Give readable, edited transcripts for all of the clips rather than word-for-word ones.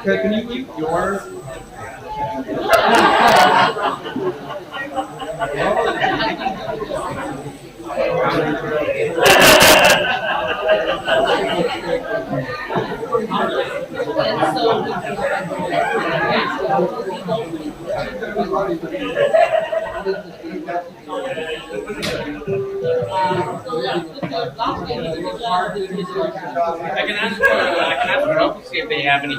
Can you keep yours? I can ask for help to see if they have any.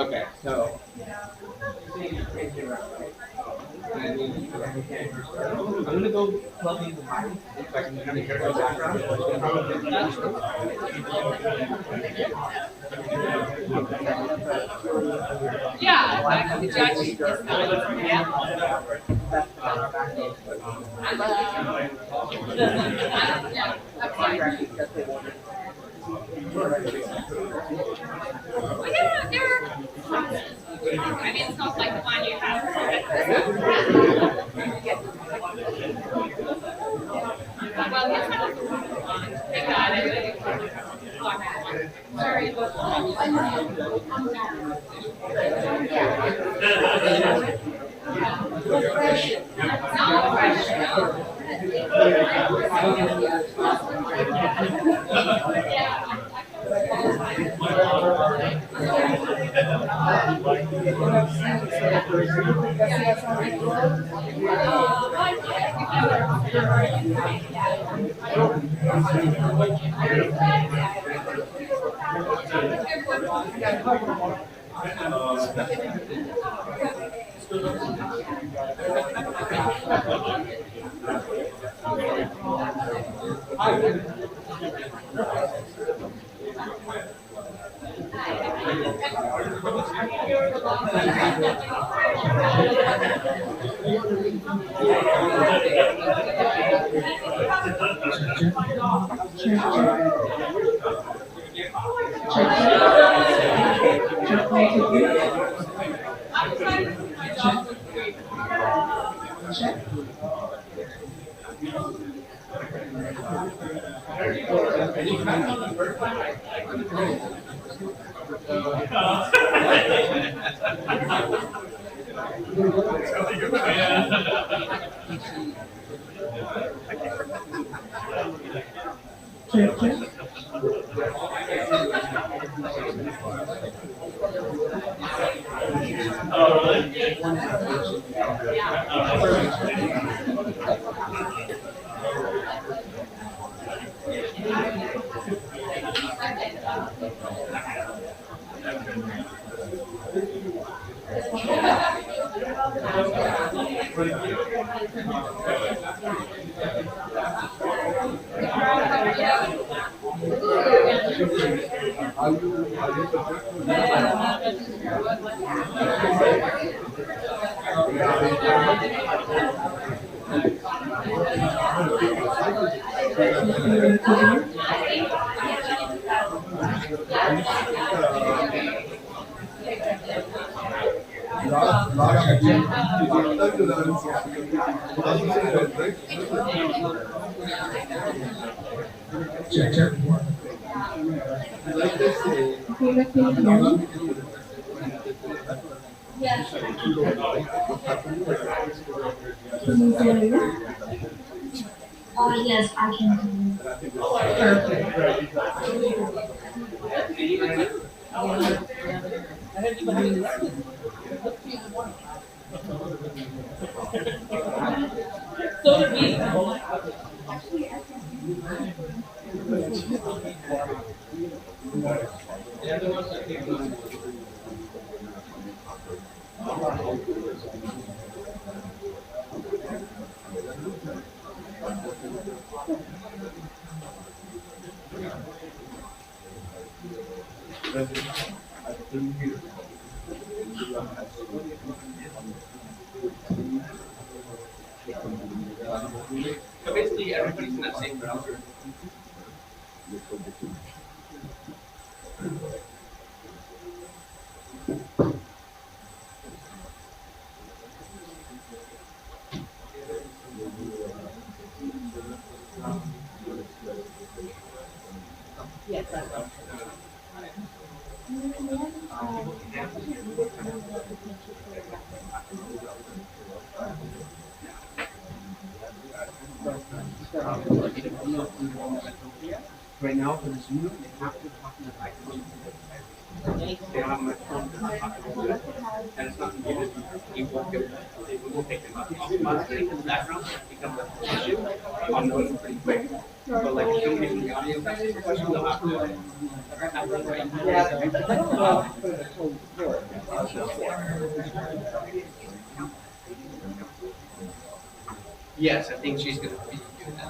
Okay, so I'm gonna go plug in the mic if I can kind of hear the background. Yeah, exactly. The judge is not. Yeah. Yeah, okay. Well, yeah, there are processes. I mean, it's not like the one you have. Well, it's not the one. They got it. Sorry. Yes, I can. So basically, everybody's in that same browser. right now for this unit, they have to talk to the faculty. They don't have my phone to talk to them, and it's not needed. You won't get it. They will take them off. Automatically, in the background becomes an issue. I'll know it pretty quick. But like, if somebody from the audio has a question, they'll have to. Yes, I think she's going to be doing that.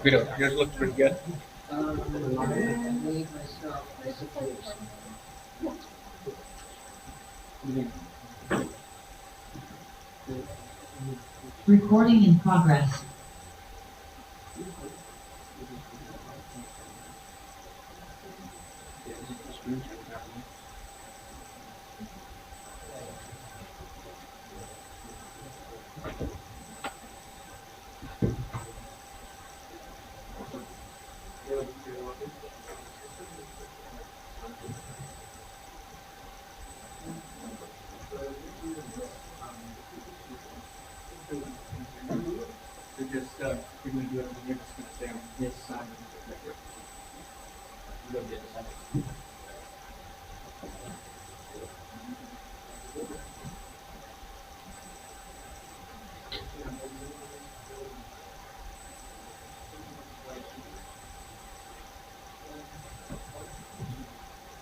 Vito, yours looks pretty good. Recording in progress. We're going to do it. We're just going to stay on this side of the picture. We'll go get a second.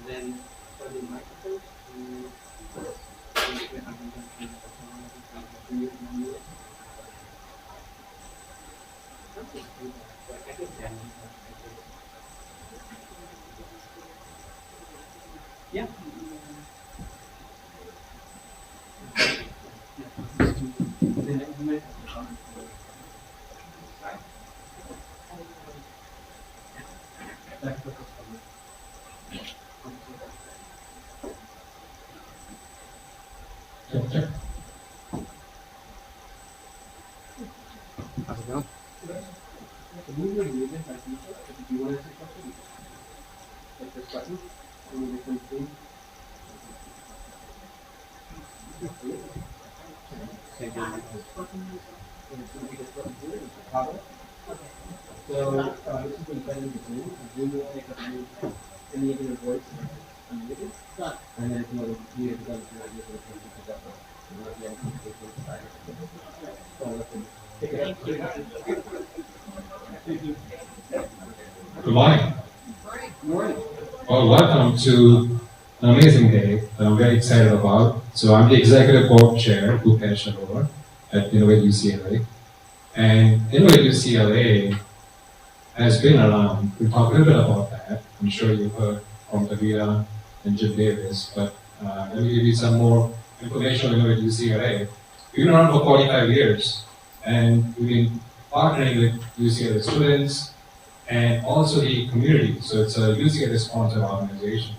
Then for the microphones, yeah. How's it going? If you want to ask a question, like this button, and we can see. So this is embedded in Zoom. Zoom will take up any of your voice unmuted, and then if you want to mute it, then you can pick it up. Good morning. Good morning. Well, welcome to an amazing day that I'm very excited about. So I'm the Executive Board Chair, Bhupesh Arora, at Innovate UCLA. And Innovate UCLA has been around. We'll talk a little bit about that. I'm sure you've heard from Davida and Jim Davis, but let me give you some more information on Innovate UCLA. We've been around for 45 years, and we've been partnering with UCLA students and also the community. So it's a UCLA-sponsored organization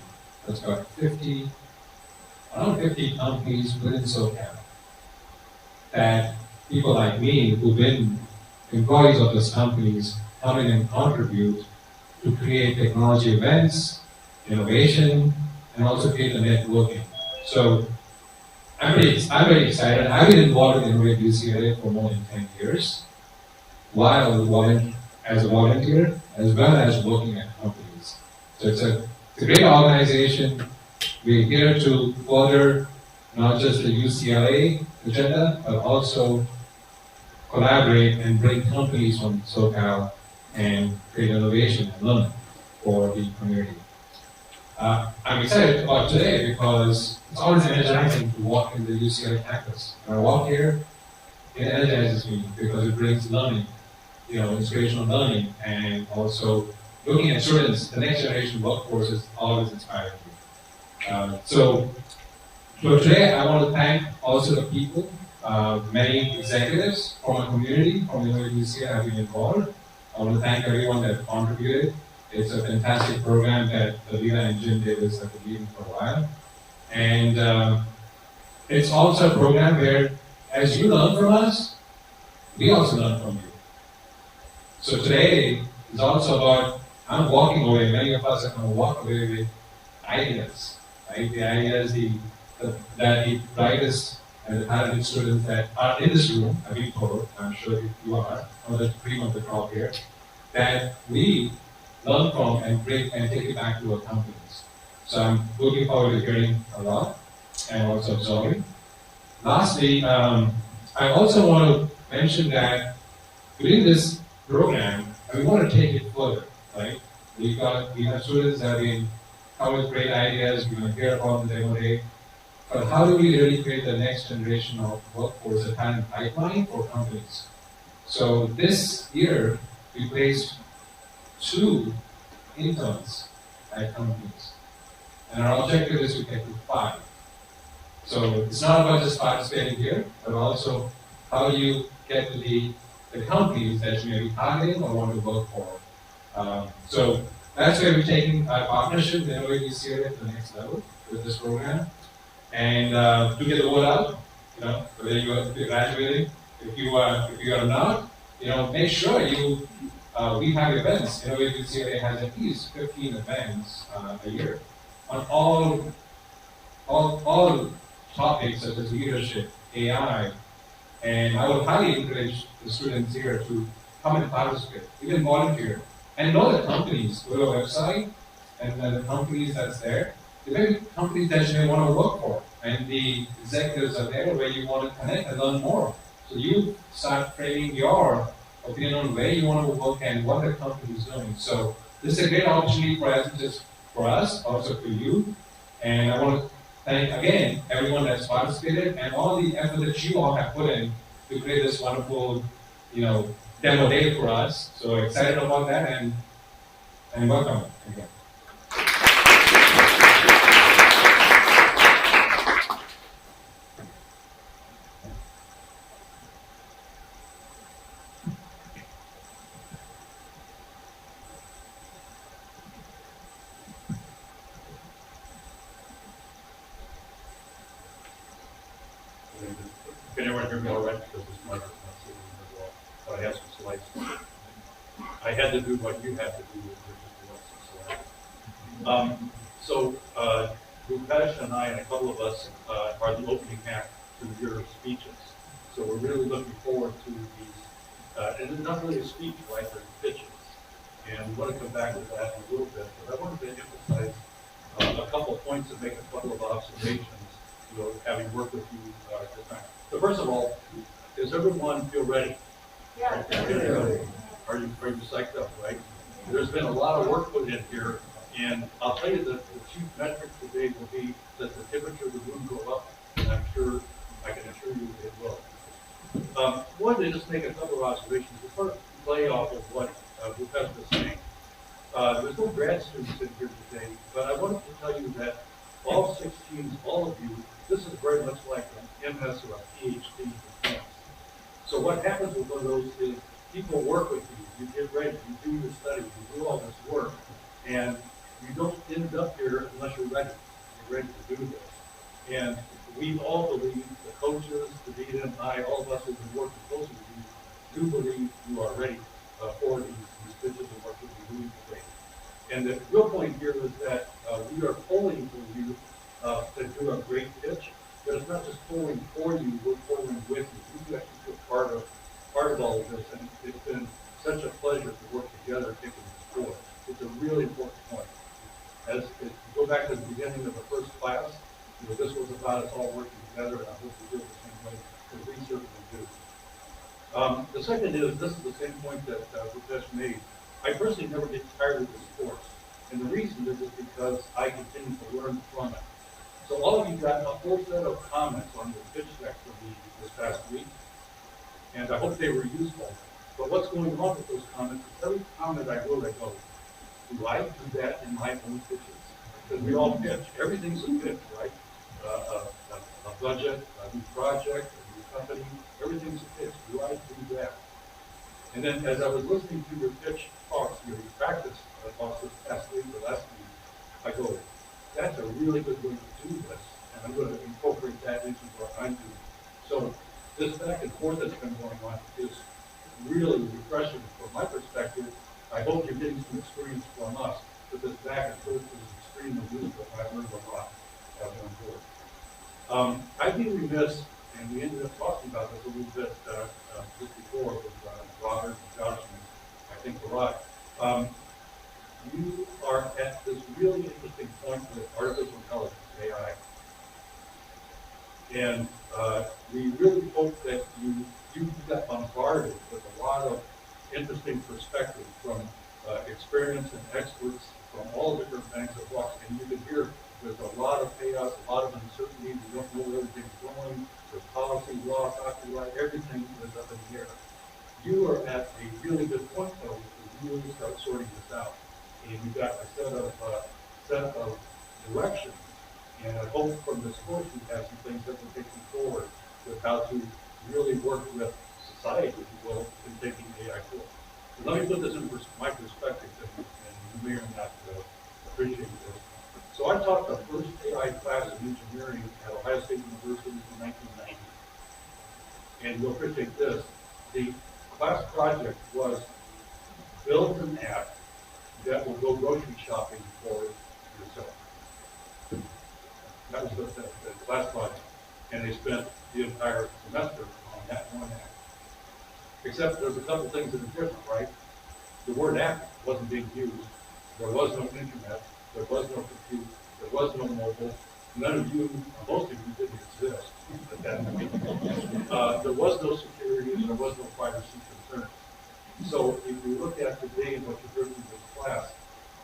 that's got around 50 companies within SoCal that people like me who've been employees of those companies come in and contribute to create technology events, innovation, and also create the networking. So I'm very excited. I've been involved in Innovate UCLA for more than 10 years, while as a volunteer, as well as working at companies. So it's a great organization. We're here to further not just the UCLA agenda, but also collaborate and bring companies from SoCal and create innovation and learning for the community. I'm excited about today because it's always energizing to walk in the UCLA campus. When I walk here, it energizes me because it brings learning, inspirational learning, and also looking at students, the next generation workforce is always inspiring me. So today I want to thank also the people, many executives from our community, from the UCLA have been involved. I want to thank everyone that contributed. It's a fantastic program that Lila and Jim Davis have been leading for a while. And it's also a program where, as you learn from us, we also learn from you. So today is also about, I'm walking away, many of us are going to walk away with ideas, right? The ideas, the that the brightest and the talented students that are in this room, I've been told, I'm sure you are, on the cream of the crop here, that we learn from and bring and take it back to our companies. So I'm looking forward to hearing a lot and also absorbing. Lastly, I also want to mention that within this program, we want to take it further, right? We have students that have been come with great ideas, we're going to hear about them every day. But how do we really create the next generation of workforce, a talent pipeline for companies? So this year, we placed 2 interns at companies. And our objective is to get to 5. So it's not about just participating here, but also how you get to the companies that you may be targeting or want to work for. So that's where we're taking our partnership with Innovate UCLA to the next level with this program. And to get the word out, whether if you're graduating, if you are not, make sure we have events. Innovate UCLA has at least 15 events a year on all topics such as leadership, AI, and I would highly encourage the students here to come and participate, even volunteer, and know the companies. Go to our website, and then the companies that's there. There may be companies that you may want to work for, and the executives are there where you want to connect and learn more. So you start framing your opinion on where you want to work and what the company is doing. So this is a great opportunity for us, also for you. And I want to thank again everyone that's participated and all the effort that you all have put in to create this wonderful, demo day for us. So excited about that and welcome again. Can everyone hear me all right? Because this microphone's sitting in the wall. But I have some slides. I had to do what you had to do with some slides. So Rupesh and I and a couple of us are the opening act to your speeches. So we're really looking forward to these. And it's not really a speech, right? They're pitches. And we want to come back to that in a little bit. But I wanted to emphasize a couple of points and make a couple of observations, having worked with you this time. So first of all, does everyone feel ready? Yeah. Are you psyched up, right? There's been a lot of work put in here, and I'll tell you that the chief metric today will be that the temperature of the room go up, and I can assure you it will. I wanted to just make a couple of observations to sort of play off of what Rupesh was saying. There's no grad students in here today, but I wanted to tell you that all 16, all of you, this is very much like an MS or a PhD in France. So what happens with one of those is people work with you, you get ready, you do your study, you do all this work, and you don't end up here unless you're ready. You're ready to do this. And we all believe, the coaches, the dean and I, all of us who've been working closely with you, do believe you are ready for these pitches and work that we're doing today. And the real point here is that we are polling for you to do a great pitch, but it's not just polling for you, we're polling with you. You actually feel part of all of this, and it's been such a pleasure to work together taking this forward. It's a really important point. As you go back to the beginning of the first class, this was about us all working together, and I hope we do it the same way, because we certainly do. The second is, this is the same point that Rupesh made. I personally never get tired of this course, and the reason is because I continue to learn from it. So all of you got a full set of comments on your pitch deck from me this past week, and I hope they were useful. But what's going on with those comments is every comment I wrote, I go, do I do that in my own pitches? Because we all pitch. Everything's a pitch, right? A budget, a new project, a new company, everything's a pitch. Do I do that? And then as I was listening to your pitch talks, your practice talks this past week or last week, I go, that's a really good way to do this, and I'm going to incorporate that into what I'm doing. So this back and forth that's been going on is really refreshing from my perspective. I hope you're getting some experience from us, but this back and forth is extremely useful. I've learned a lot going forward. I'd be remiss, and we ended up talking about this a little bit just before with Robert and Josh, and I think a lot. You are at this really interesting point with artificial intelligence, AI. And we really hope that you got bombarded with a lot of interesting perspectives from experience and experts from all different kinds of walks. And you can hear there's a lot of chaos, a lot of uncertainty. We don't know where everything's going. There's policy, law, copyright, everything is up in the air. You are at a really good point, though, to really start sorting this out. And you've got a set of directions. And I hope from this course you have some things that will take you forward with how to really work with society, if you will, in taking AI forward. So let me put this in my perspective, and you may or may not appreciate this. So I taught the first AI class in engineering at Ohio State University in 1990. And you'll appreciate this. The class project was build an app that will go grocery shopping for yourself. That was the class project. And they spent the entire semester on that one app. Except there's a couple things that are different, right? The word app wasn't being used. There was no internet. There was no compute. There was no mobile. None of you, most of you didn't exist at that point. There was no security and there was no privacy concern. So if you look at today and what you heard from this class,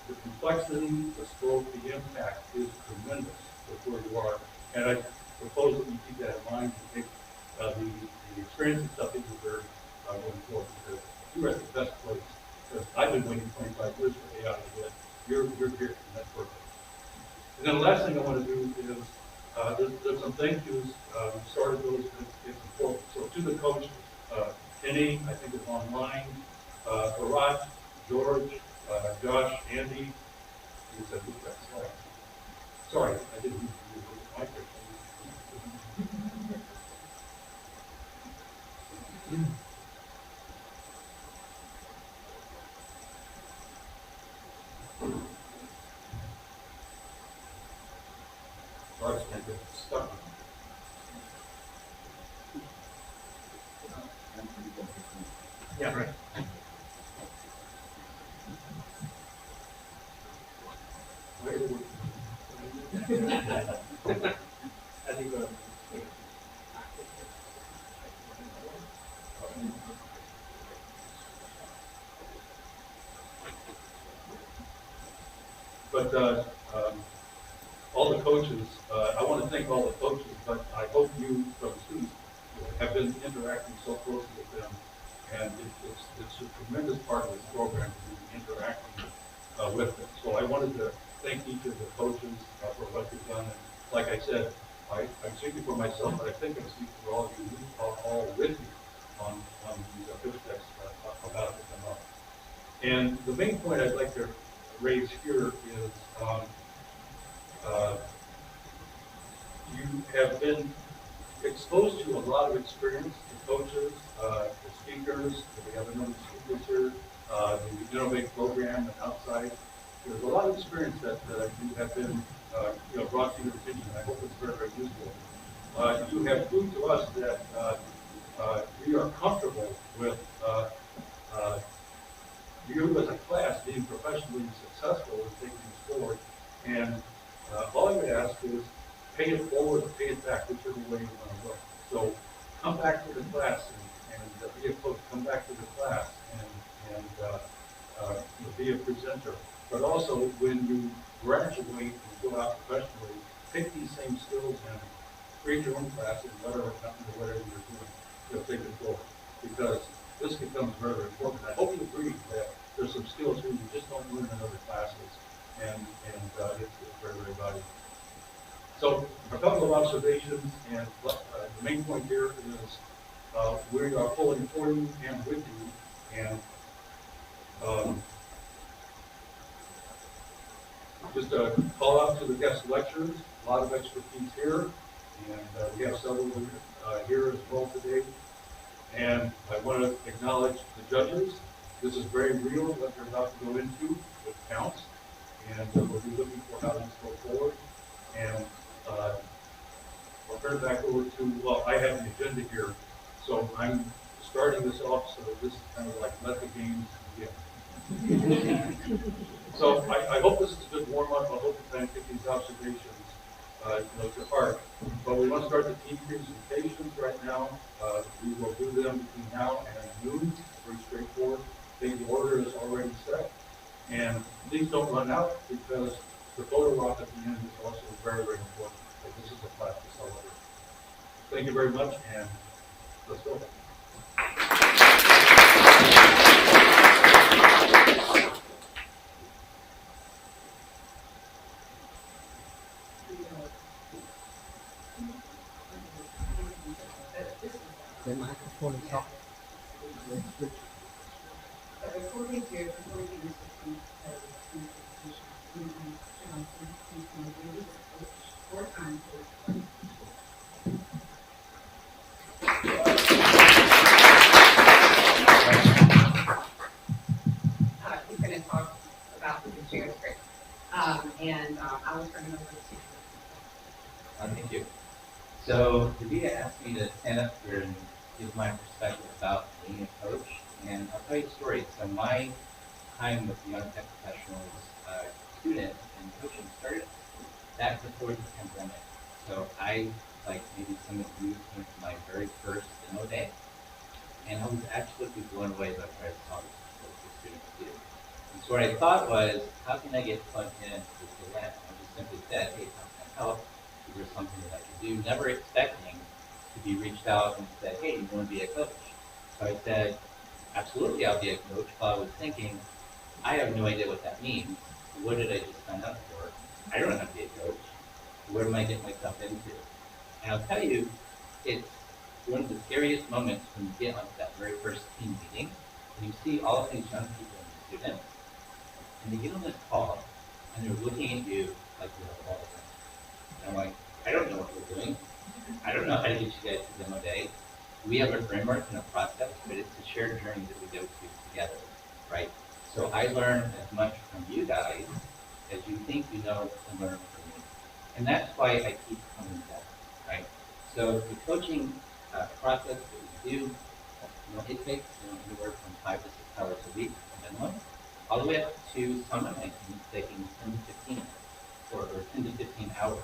the complexity, the scope, the impact is tremendous with where you are. And I propose that you keep that in mind and take the experience and stuff into very going forward, because you're at the best place. Because I've been waiting 25 years for AI to hit. You're here, and that's perfect. And then the last thing I want to do is there's some thank yous. We started those. It's important. So to the coaches, Kenny, I think is online. Barat, George, Josh, Andy. He said, "Look at that slide." Sorry, I didn't use my picture. Sorry, I can't get stuck. Yeah, right. I think But all the coaches, I want to thank all the coaches, but I hope you, from students, have been interacting so closely with them. And it's a tremendous part of this program to be interacting with them. So I wanted to thank each of the coaches for what they've done. And like I said, I'm speaking for myself, but I think I'm speaking for all of you. We are all with you on these pitch decks about to come up. And the main point I'd like to raise here is you have been exposed to a lot of experience, the coaches, the speakers. We have a number of speakers here, the Innovate program and outside. There's a lot of experience that you have been brought to your attention. I hope it's very, very useful. You have proved to us that we are comfortable with you as a class being professionally successful in taking this forward. And all I would ask is pay it forward or pay it back, whichever way you want to look. So come back to the class and be a coach, come back to the class and be a presenter. But also when you graduate and go out professionally, take these same skills and create your own class in whatever company or whatever you're doing. Take it forward. Because this becomes very, very important. I hope you agree that there's some skills here you just don't learn in other classes, and it's very, very valuable. So a couple of observations, and the main point here is we are pulling for you and with you, and just a call out to the guest lecturers, a lot of expertise here, and we have several here as well today. And I want to acknowledge the judges. This is very real, what they're about to go into. It counts. And we'll be looking for how these go forward. And I'll turn it back over to, well, I have the agenda here, so I'm starting this off, so this is kind of like let the games begin. So I hope this is a good warm-up. I hope you kind of get these observations, to heart. But we want to start the team presentations right now. We will do them between now and noon. Very straightforward. The order is already set. And please don't run out because the photo op at the end is also very, very important. So this is a class to celebrate. Thank you very much, and let's go. The microphone is off. Before we do this, four times. He's going to talk about the transcript, and I will turn it over to Thank you. So, Davida asked me to stand up here and give my perspective about being a coach, and I'll tell you a story. So, my time with the young tech professionals student and coaching started back before the pandemic. So, I, like maybe some of you, came to my very first demo day, and I was absolutely blown away by what I saw the students do. And so, what I thought was, how can I get plugged in to this event? I just simply said, hey, how can I help? Is there something that I could do? Never expecting to be reached out and said, hey, you want to be a coach? So I said, absolutely, I'll be a coach. While I was thinking, I have no idea what that means. What did I just sign up for? I don't know how to be a coach. What am I getting myself into? And I'll tell you, it's one of the scariest moments when you get onto that very first team meeting, and you see all of these young people and students, and they get on this call, and they're looking at you like you're a ball. And I'm like, I don't know what we're doing. I don't know how to get you guys to demo day. We have a framework and a process, but it's a shared journey that we go to together, right? So I learn as much from you guys as you think you know and learn from me. And that's why I keep coming back, right? So the coaching process that we do, it takes anywhere from 5 to 6 hours a week minimum, all the way up to some of my teams taking 10 to 15 or 10 to 15 hours.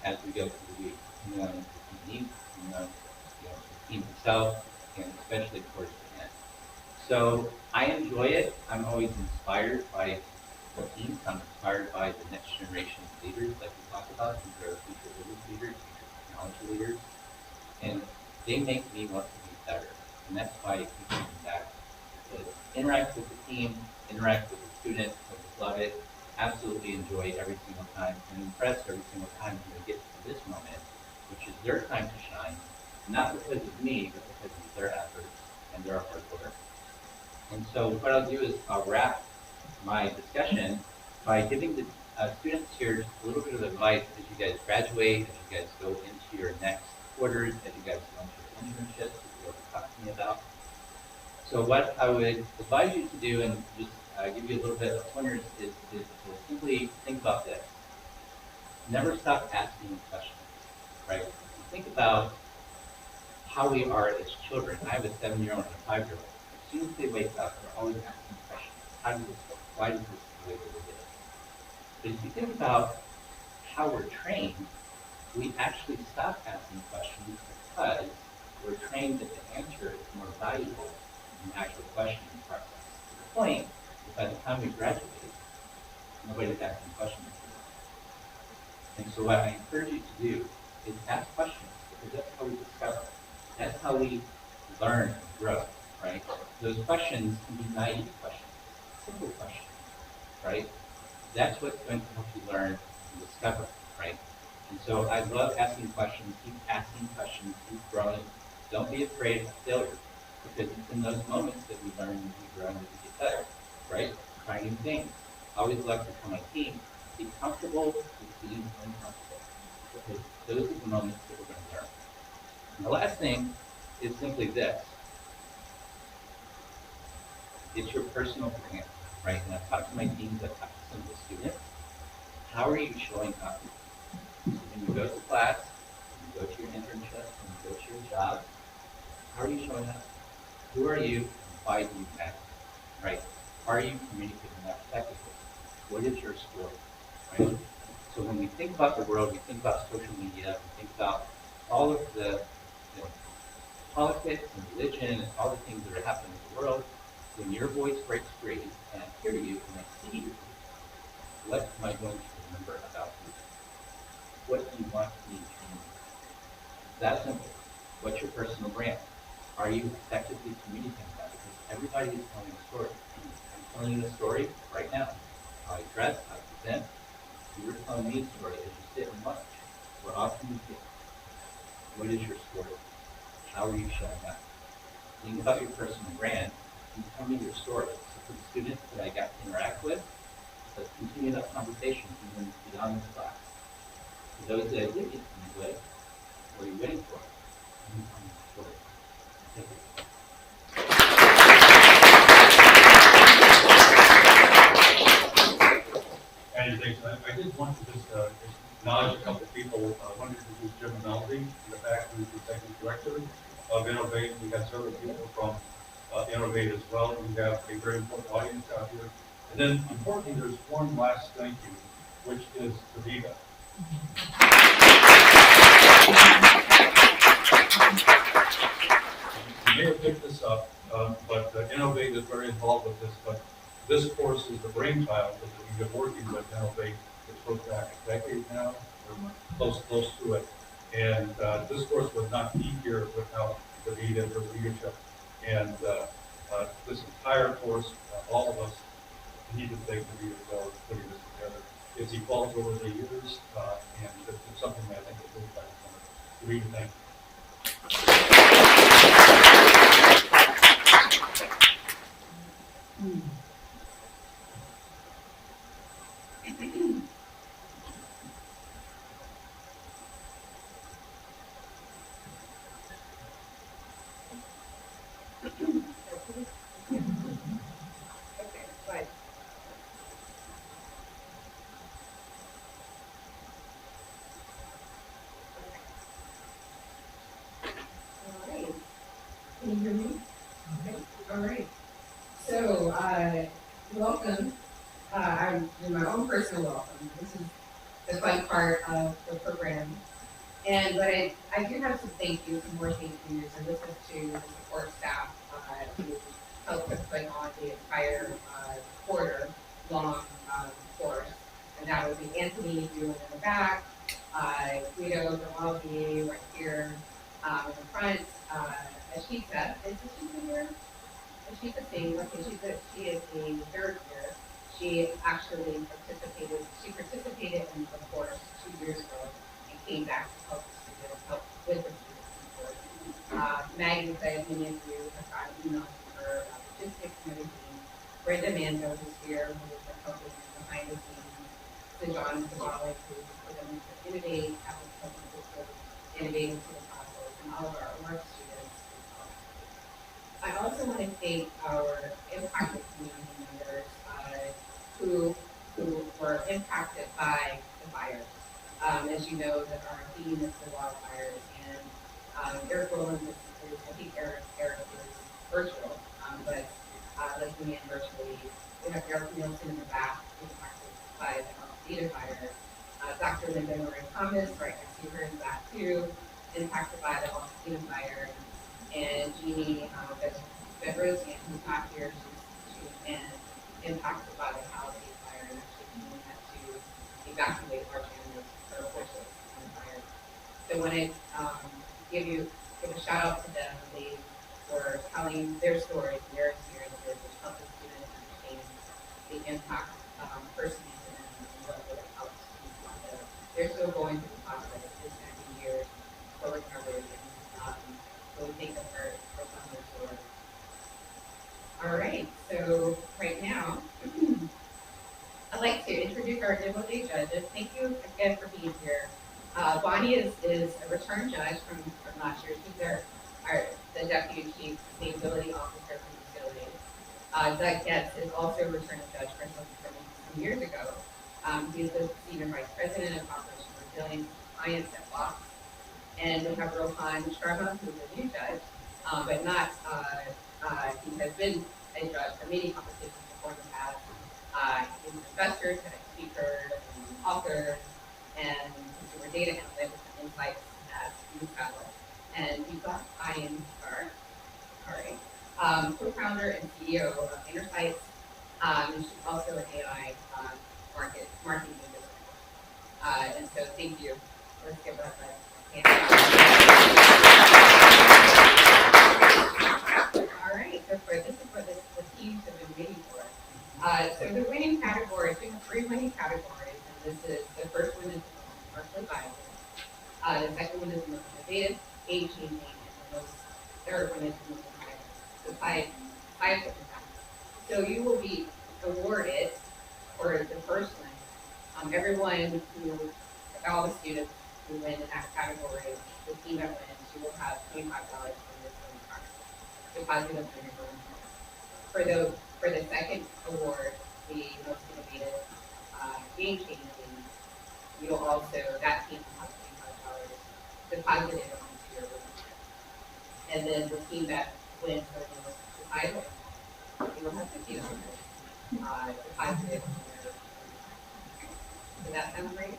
As we go through the week, depending on the team needs, the team itself, and especially towards the end. So I enjoy it. I'm always inspired by the teams. I'm inspired by the next generation of leaders, like we talked about. These are future leaders, future technology leaders, and they make me want to be better. And that's why I keep coming back. Because interact with the team, interact with the students, I just love it. Absolutely enjoy every single time and impressed every single time when they get to this moment, which is their time to shine, not because of me, but because of their efforts and their hard work. And so what I'll do is I'll wrap my discussion by giving the students here just a little bit of advice as you guys graduate, as you guys go into your next quarters, as you guys go into your internships, as you were talking about. So what I would advise you to do, and just give you a little bit of pointers, is to simply think about this. Never stop asking questions, right? Think about how we are as children. I have a 7-year-old and a 5-year-old. As soon as they wake up, they're always asking questions. How does this work? Why does this the way that it is? But if you think about how we're trained, we actually stop asking questions because we're trained that the answer is more valuable than the actual questioning process. The point is, by the time we graduate, nobody's asking questions anymore. And so what I encourage you to do is ask questions, because that's how we discover. That's how we learn and grow, right? Those questions can be naive questions, simple questions, right? That's what's going to help you learn and discover, right? And so I love asking questions. Keep asking questions, keep growing. Don't be afraid of failure, because it's in those moments that we learn and we grow and we get better, right? Try new things. Always love to tell my team, be comfortable with being uncomfortable, because those are the moments that we're going to learn. And the last thing is simply this. It's your personal brand, right? And I've talked to my teams, I've talked to some of the students. How are you showing up? When you go to class, go to your internship and go to your job, how are you showing up? Who are you? Why do you matter? Right? Are you communicating that effectively? What is your story? Right? So when we think about the world, we think about social media, we think about all of the politics and religion and all the things that are happening in the world. When your voice breaks free and I hear you and I see you, what am I going to remember about you? What do you want me to know? That simple. What's your personal brand? Are you effectively communicating that? Because everybody is telling a story. I'm telling you a story right now. How I dress, how I present. You're telling me a story as you sit and watch. We're all communicating. What is your story? How are you showing up? Think about your personal brand. And tell me your story. So for the students that I got to interact with, let's continue that conversation even beyond this class. For those that I did get to meet with, what are you waiting for? Can you tell me your story? Thank you. Thanks. I did want to just acknowledge a couple of people. I wanted to introduce Jim Melody, in the fact who's the executive director of Innovate. We got several people from Innovate as well. We have a very important audience out here. And then, importantly, there's one last thank you, which is to Viva. You may have picked this up, but Innovate is very involved with this. But this course is the brainchild that we've been working with Innovate. It goes back a decade now, or close to it. And this course would not be here without Davida and her leadership. And this entire course, all of us need to thank Davida as well for putting this together. It's evolved over the years, and it's something that I think is really fascinating. Davida, thank you. Can you hear me? Okay. All right. So, welcome. I'm in my own personal welcome. This is the fun part of the program. But I do have some thank yous, some more thank yous, and this is to the support staff who helped us put on the entire quarter-long course. And that would be Anthony doing in the back, Guido Grimaldi right here in the front, Ashita. Is Ashita here? Ashita Singh. Okay, she is a third year. She actually participated in the course 2 years ago and came back to help the students, help with the students. Maggie, as many of you have gotten emails from her about logistics and everything. Brenda Mando, who's here, who has been helping behind the scenes. So John Savali, who's for them to innovate, helping to innovate into the process, and all of our OARC students. I also want to thank our impacted community members who were impacted by the fires. As you know, that our theme is the wildfires, and Eric Rowland is, I think Eric is virtual, but listening in virtually. We have Eric Nielsen in the back, impacted by the Altadena fire. Dr. Linda Marie Thomas, right next to her in the back too, impacted by the Altadena fire. And Jeannie Bedrosian, who's not here, she's been impacted by the Palisades fire, and actually Jeannie had to evacuate our families or horses on the fire. So when I give a shout out to them, they were telling their stories and their experiences, which helped the students understand the impact personally to them and what would have helped them. They're still going through the process. It's going to be years for recovery. So we think of her for some of their stories. All right, so right now, I'd like to introduce our Innovate judges. Thank you again for being here. Bonnie is a return judge from last year. She's the Deputy Chief Sustainability Officer from UCLA. Doug Getz is also a returning judge from some years ago. He's the Senior Vice President of Operational Resilience and Science at Fox. And we have Rohan Sharma, who's a new judge, but not, he has been a judge for many competitions before in the past. He's an investor, TEDx speaker, and author, and consumer data analytics and insights at UCLA. And we've got Ian Starr, co-founder and CEO of InnerSights, and she's also an AI marketing business. And so thank you. Let's give us a hand. All right, so this is what the teams have been waiting for. So the winning categories, we have 3 winning categories, and this is, the first one is commercially viable. The second one is the most innovative, game-changing, and the third one is the most societal impact. So you will be awarded for the first one. Everyone all the students who win in that category, the team that wins, you will have $25 from this deposit of for the second award, the most innovative, game-changing, you'll also, that team will have $25 deposited onto your room. And then the team that wins for the most societal, you will have $50 deposited on your room. Does that sound great?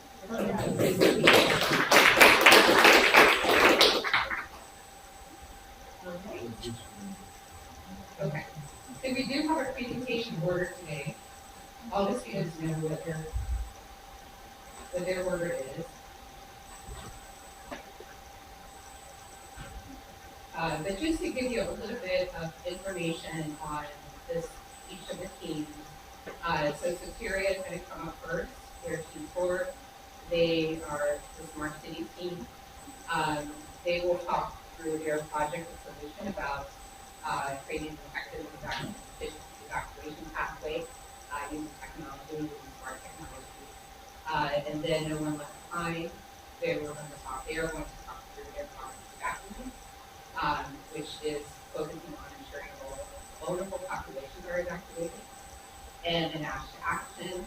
Okay. So we do have a presentation order today. All the students know what their order is. But just to give you a little bit of information on each of the teams. So Siteria is going to come up first. They're team 4. They are the Smart City team. They will talk through their project or solution about creating an effective evacuation pathway using technology, using smart technology. And then no one left behind. They are going to talk through their project evacuation, which is focusing on ensuring vulnerable populations are evacuated. And an action,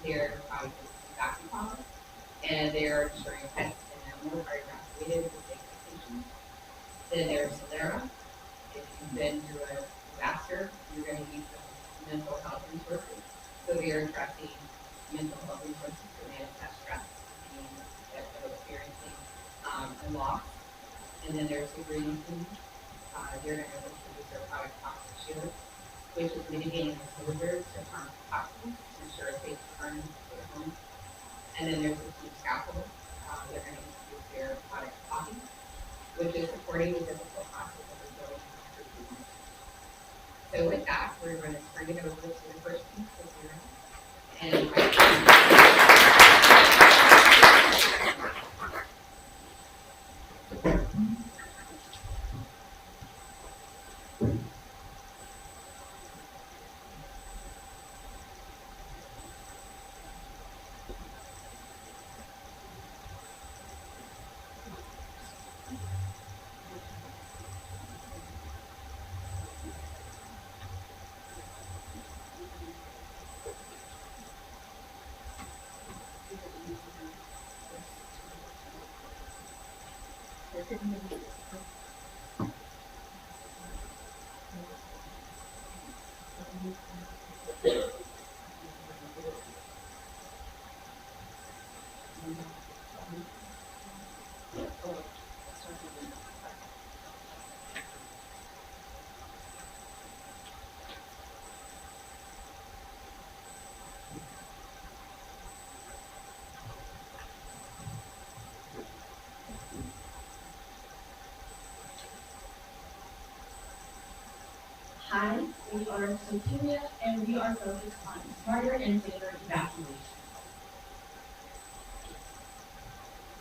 they're evacuation pods, and they're ensuring pets and animals are evacuated with safe locations. Then there's Siteria. If you've been through a disaster, you're going to need some mental health resources. So they are addressing mental health resources to manage that stress that they're experiencing and loss. And then there's the green team. They're going to introduce their product toxic shield, which is mitigating exposure to harmful toxins to ensure a safe return to the home. And then there's the team scaffold. They're going to introduce their product coffee, which is supporting the difficult process of rebuilding after treatment. So with that, we're going to turn it over to the first team, and Hi, we are Siteria, and we are focused on smarter and safer evacuation.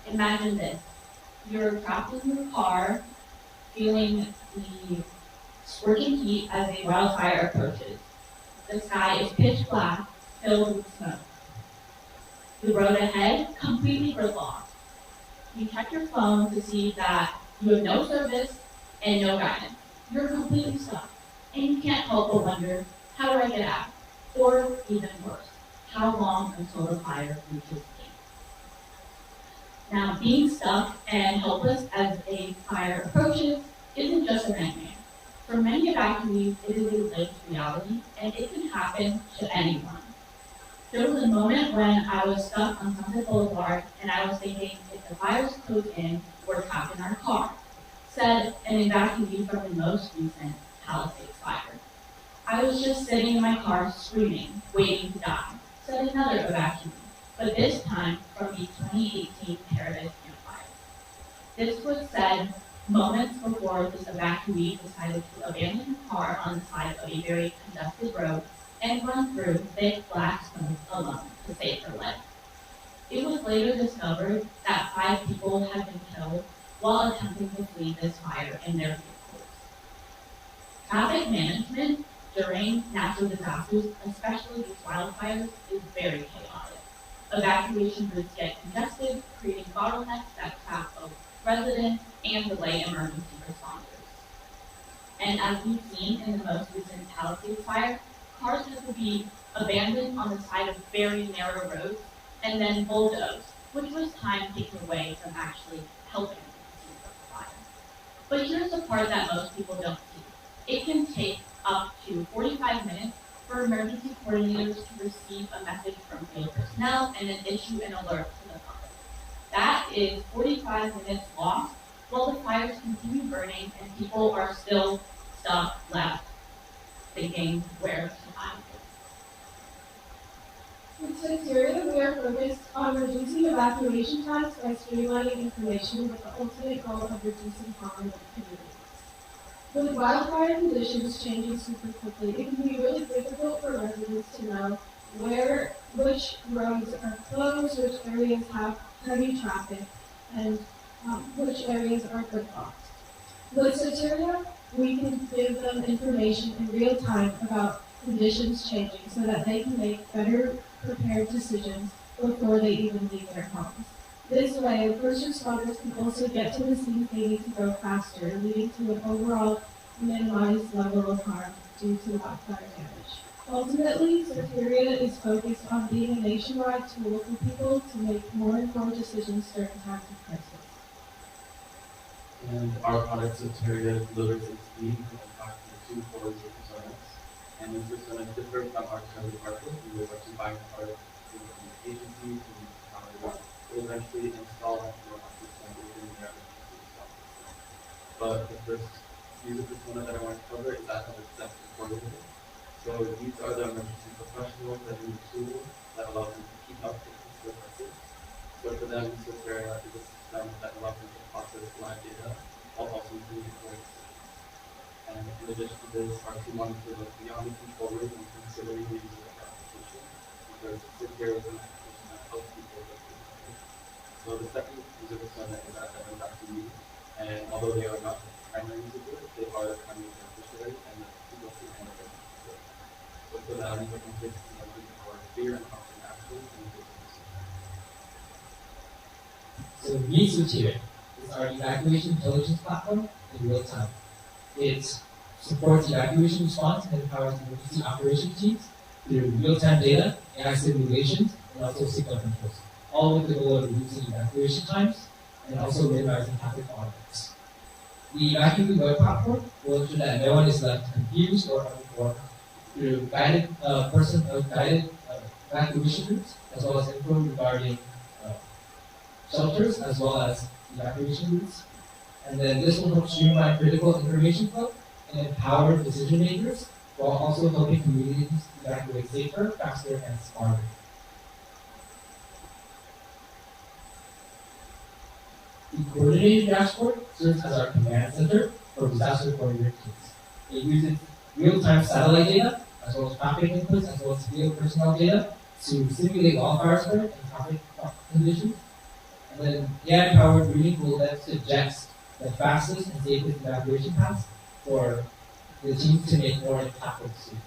Imagine this. You're trapped in your car, feeling the scorching heat as a wildfire approaches. The sky is pitch black, filled with smoke. The road ahead, completely gridlocked. You check your phone to see that you have no service and no guidance. You're completely stuck. And you can't help but wonder, how do I get out? Or even worse, how long until the fire reaches me? Now, being stuck and helpless as a fire approaches isn't just a nightmare. For many evacuees, it is a lived reality, and it can happen to anyone. There was a moment when I was stuck on Sunset Boulevard, and I was thinking, if the fires close in, we're trapped in our car, said an evacuee from the most recent Palisades fire. I was just sitting in my car screaming, waiting to die, said another evacuee, but this time from the 2018 Paradise Camp fire. This was said moments before this evacuee decided to abandon the car on the side of a very congested road and run through thick black smoke alone to save her life. It was later discovered that 5 people had been killed while attempting to flee this fire in their vehicles. Traffic management during natural disasters, especially these wildfires, is very chaotic. Evacuation routes get congested, creating bottlenecks that trap both residents and delay emergency responders. And as we've seen in the most recent Palisades fire, cars have to be abandoned on the side of very narrow roads and then bulldozed, which was time taken away from actually helping to put the fire. But here's the part that most people don't see. It can take up to 45 minutes for emergency coordinators to receive a message from field personnel and then issue an alert to the public. That is 45 minutes lost while the fires continue burning and people are still stuck left thinking, where can I go? With Siteria, we are focused on reducing evacuation times by streamlining information with the ultimate goal of reducing harm in the community. With wildfire conditions changing super quickly, it can be really difficult for residents to know which roads are closed, which areas have heavy traffic, and which areas are gridlocked. With Siteria, we can give them information in real time about conditions changing so that they can make better prepared decisions before they even leave their homes. This way, first responders can also get to the scenes they need to go faster, leading to an overall minimized level of harm due to wildfire damage. Ultimately, Siteria is focused on being a nationwide tool for people to make more informed decisions during times of crisis. And our product Siteria delivers its speed from approximately 2 quarters of personas. And this persona differs from our standard market. We will actually buy a product from the agency to we'll eventually install it for our system within their emergency. But the first user persona that I want to cover is that of executive coordinator. So these are the emergency professionals that need tools that allow them to keep up with crisis. So for them, Siteria is a system that allows them to process live data while also doing voice. And in addition to this, our team wanted to look beyond the controllers and considering the user of the application, because Siteria is an application that helps people with this. So the second user persona is that of evacuee, and although they are not the primary user, they are the primary beneficiary and the people who handle it. So for that, we can fix our fear and option action and business. So Siteria is our evacuation intelligence platform in real time. It supports evacuation response and empowers emergency operations teams through real-time data, AI simulations, and also signal controls, all with the goal of reducing evacuation times and also minimizing traffic bottlenecks. The evacuee web platform will ensure that no one is left confused or uninformed through guided evacuation routes, as well as info regarding shelters, as well as evacuation routes. And then this will help streamline critical information flow and empower decision makers, while also helping communities evacuate safer, faster, and smarter. The coordinated dashboard serves as our command center for disaster coordinator teams. It uses real-time satellite data, as well as traffic inputs, as well as field personnel data to simulate wildfire spread and traffic conditions. And then AI-powered reading will then suggest the fastest and safest evacuation paths for the teams to make more impactful decisions.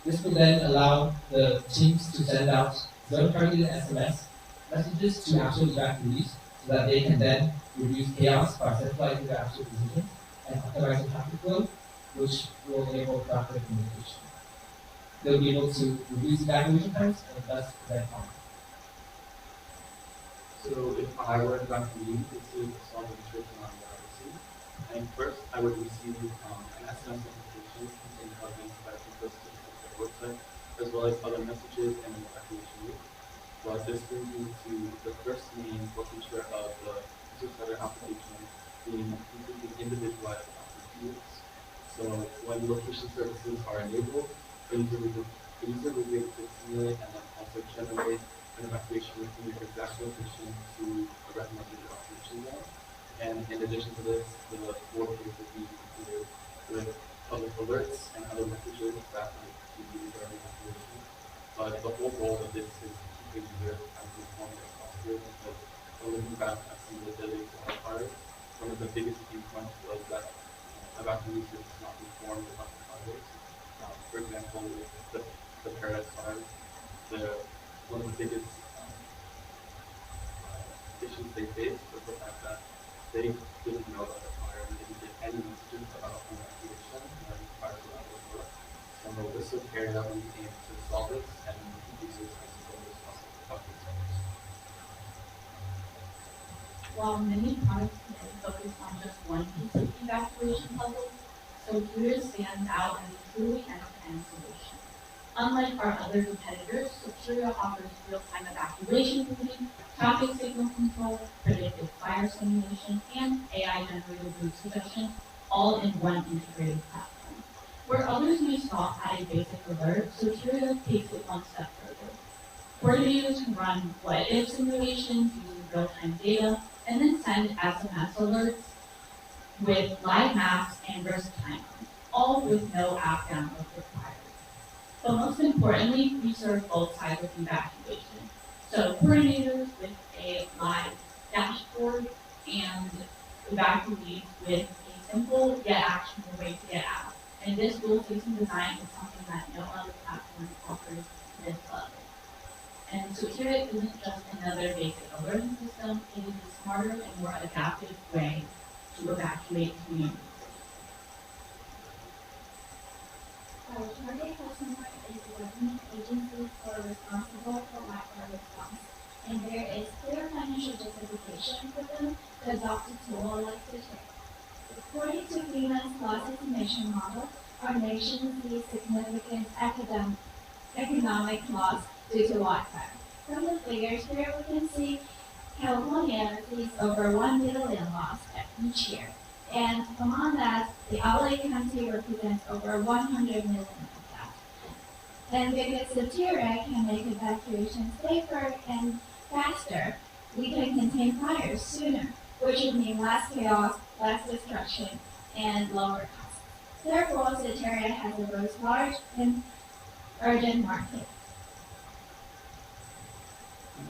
This will then allow the teams to send out zone-targeted SMS messages to actual evacuees so that they can then reduce chaos by centralizing the actual decisions and optimizing traffic flow, which will enable rapid communication. They'll be able to reduce evacuation times and thus prevent harm. So if I were Dr. Lee, this is a strong restriction on privacy. And first, I would receive an SMS notification containing our links that can post to the website, as well as other messages and an evacuation route. But this brings me to the first main feature of the Siteria application being completely individualized fields. So when location services are enabled, the user will be able to simulate and then also generate an evacuation route from your exact location to a recommended evacuation zone. And in addition to this, the board page will be included with public alerts and other messages that might be regarding evacuation. But the whole goal of this is to keep the user as informed as possible, because looking back at some of the daily wildfires, one of the biggest pain points was that evacuation is not informed about the fires. For example, with the Paradise fires, one of the biggest issues they faced was the fact that they didn't know about the fire and didn't get any messages about evacuation when fires were out of work. So this was carried out when we aim to solve this and keep users as informed as possible about these fires. While many products today focus on just one piece of the evacuation puzzle, Siteria stands out as a truly end-to-end solution. Unlike our other competitors, Siteria offers real-time evacuation routing, traffic signal control, predictive fire simulation, and AI-generated route suggestion, all in one integrated platform. Where others may stop at a basic alert, Siteria takes it one step further. Coordinators can run what-if simulations using real-time data, and then send SMS alerts with live maps and risk timers, all with no app download required. But most importantly, we serve both sides of evacuation. So coordinators with a live dashboard and evacuees with a simple yet actionable way to get out. And this rule-facing design is something that no other platform offers this level. And Siteria isn't just another basic alerting system, it is a smarter and more adaptive way to evacuate communities. Our target customer is the government agencies who are responsible for wildfire response, and there is clear financial justification for them to adopt a tool like Siteria. According to FEMA's loss estimation model, our nation sees significant economic loss due to wildfire. From the figures here, we can see California sees over 1 billion loss each year. And among that, the LA County represents over 100 million of that. And because Siteria can make evacuation safer and faster, we can contain fires sooner, which would mean less chaos, less destruction, and lower costs. Therefore, Siteria has a both large and urgent market.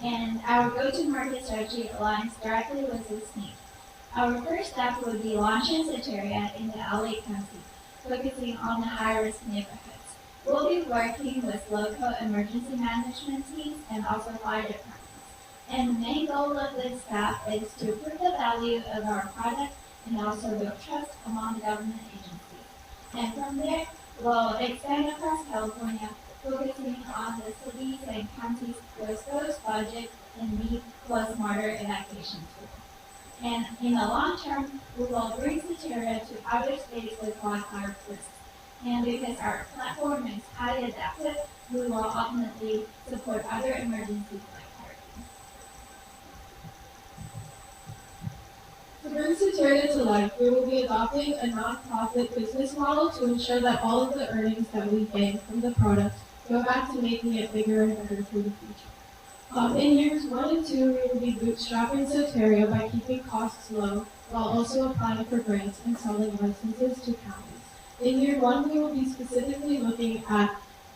And our go-to-market strategy aligns directly with this need. Our first step would be launching Siteria in the LA County, focusing on the high-risk neighborhoods. We'll be working with local emergency management teams and also fire departments. And the main goal of this step is to prove the value of our product and also build trust among the government agencies. And from there, we'll expand across California, focusing on the cities and counties with those budget and need for smarter evacuation tools. And in the long term, we will bring Siteria to other states with wildfire risks. And because our platform is highly adaptive, we will ultimately support other emergencies like hurricanes. To bring Siteria to life, we will be adopting a nonprofit business model to ensure that all of the earnings that we gain from the product go back to making it bigger and better for the future. In years 1 and 2, we will be bootstrapping Siteria by keeping costs low, while also applying for grants and selling licenses to counties. In year 1, we will be specifically looking at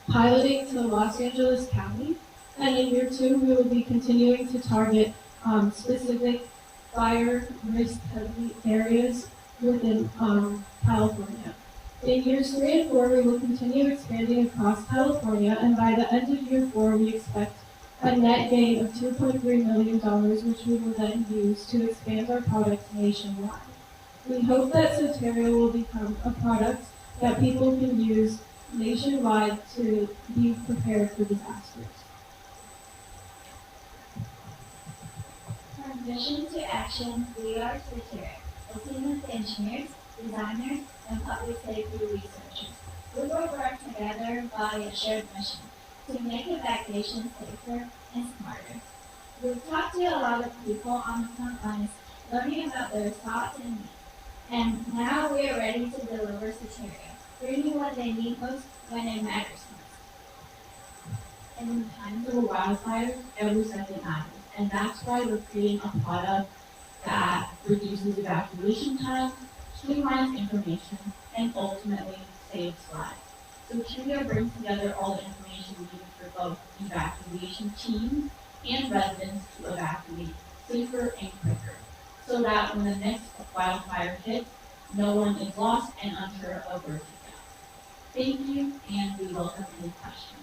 piloting to Los Angeles County, and in year 2, we will be continuing to target specific fire risk-heavy areas within California. In years 3 and 4, we will continue expanding across California, and by the end of year 4, we expect a net gain of $2.3 million, which we will then use to expand our product nationwide. We hope that Siteria will become a product that people can use nationwide to be prepared for disasters. Mission to Action, we are Siteria, a team of engineers, designers, and public safety researchers. We will work together by a shared mission to make evacuation safer and smarter. We've talked to a lot of people on the front lines, learning about their thoughts and needs. And now we are ready to deliver Siteria, bringing what they need most when it matters most. And in times of wildfires, every second matters. And that's why we're creating a product that reduces evacuation time, streamlines information, and ultimately saves lives. So Siteria brings together all the information needed for both evacuation teams and residents to evacuate safer and quicker, so that when the next wildfire hits, no one is lost and unsure of where to go. Thank you, and we welcome any questions.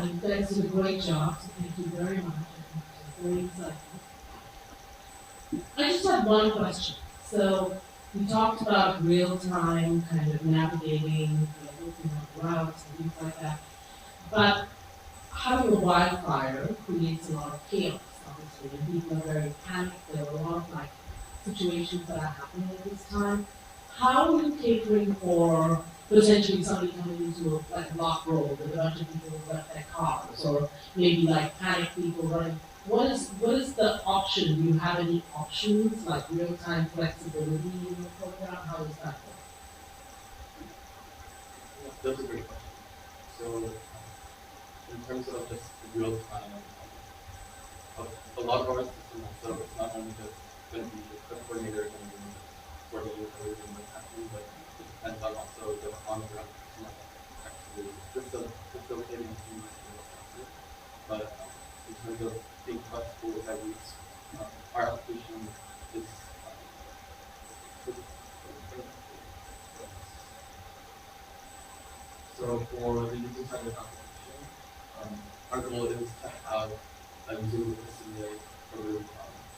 You guys did a great job, so thank you very much. Very exciting. I just have one question. So we talked about real-time kind of navigating, looking at routes and things like that. But having a wildfire creates a lot of chaos, obviously, and people are very panicked. There are a lot of like situations that are happening at this time. How are you catering for potentially somebody coming into a like block road with a bunch of people who left their cars, or maybe like panic people running? What is the option? Do you have any options like real-time flexibility in your program? How does that work? That's a great question. So, in terms of just real time, a lot of our system also, it's not only just going to be the coordinator going to be coordinating everything that's happening, but it depends on also the on-ground personnel actually facilitating things in the sector. But in terms of being flexible with our routes, our application is so for the user-centered application, our goal is to have a user who can simulate a route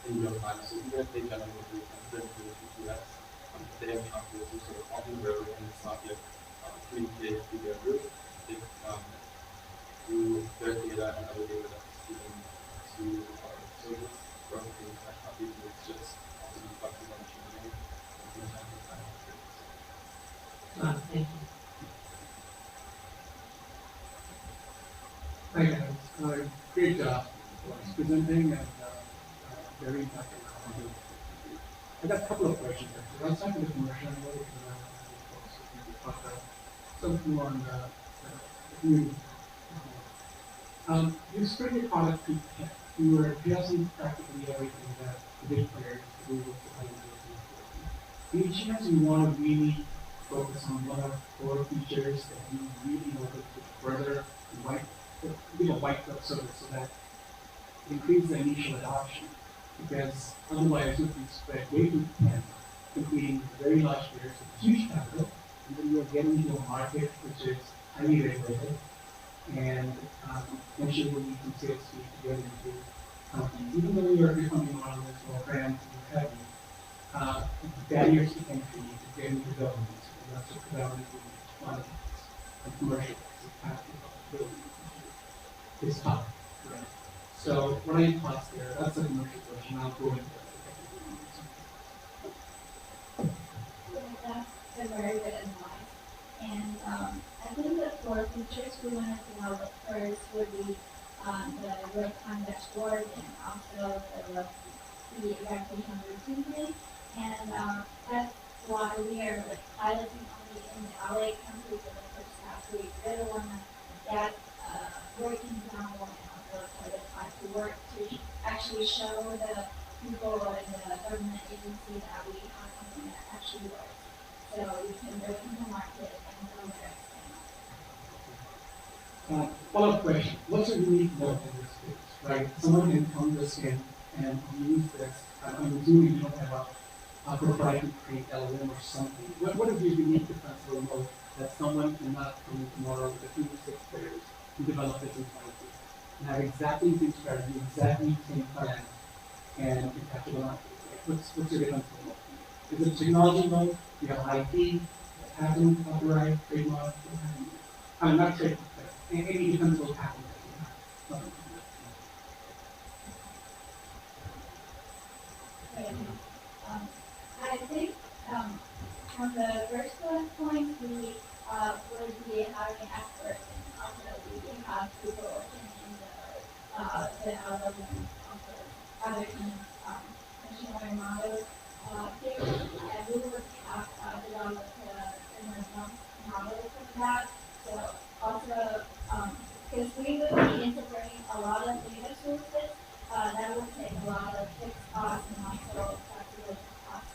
in real time. So even if they generate a route and put it into the GPS, they have calculators sort of on the road and it's not yet communicated to their route. They, through their data and other data that's given to our service, or things that have these routes just also be flexible and changing. Thank you. Hi guys, great job presenting and very impactful content. I got a couple of questions actually. I'll start with the commercial and what something on the community. You spread your product to 10. You were addressing practically everything that the big players do with the any chance you want to really focus on one of the core features that you really want to further white glove service so that increase the initial adoption, because otherwise it would be spread way too thin, including very large players with huge capital, and then you're getting into a market which is highly regulated, and eventually will need some sales fees to get into companies. Even though you're becoming one of those more brands and heavy, barriers to entry to get into government, and that's what predominantly one of the commercial is tough, right? So what are your thoughts there? That's a commercial question. I'll go into That's a very good advice. And I think the core features we wanted to develop first would be the real-time dashboard and also the evacuation routine page. And that's why we are like piloting only in the LA country for the first half. We really want to get working down and also for the time to work to actually show the people in the government agency that we have something that actually works. So we can go into the market and grow their follow-up question. What's a unique mode in this space, right? Someone can come this in and use this. I'm assuming you don't have a proprietary LLM or something. What is your unique defensible mode that someone cannot come in tomorrow with a 2 to 6 players to develop this in 5 years? and have exactly the same strategy, exactly the same plan, and you have to go out. What's your difference? Is it technology mode? You have IP, patent, copyright, trademark. I'm not sure, but any defense will happen. I think on the first point, we would be having experts and also we have people in the algorithm, also other teams, machine learning models. Here, we would have developed a model for that. So also, because we would be integrating a lot of data sources, that would take a lot of fixed costs and also calculation costs.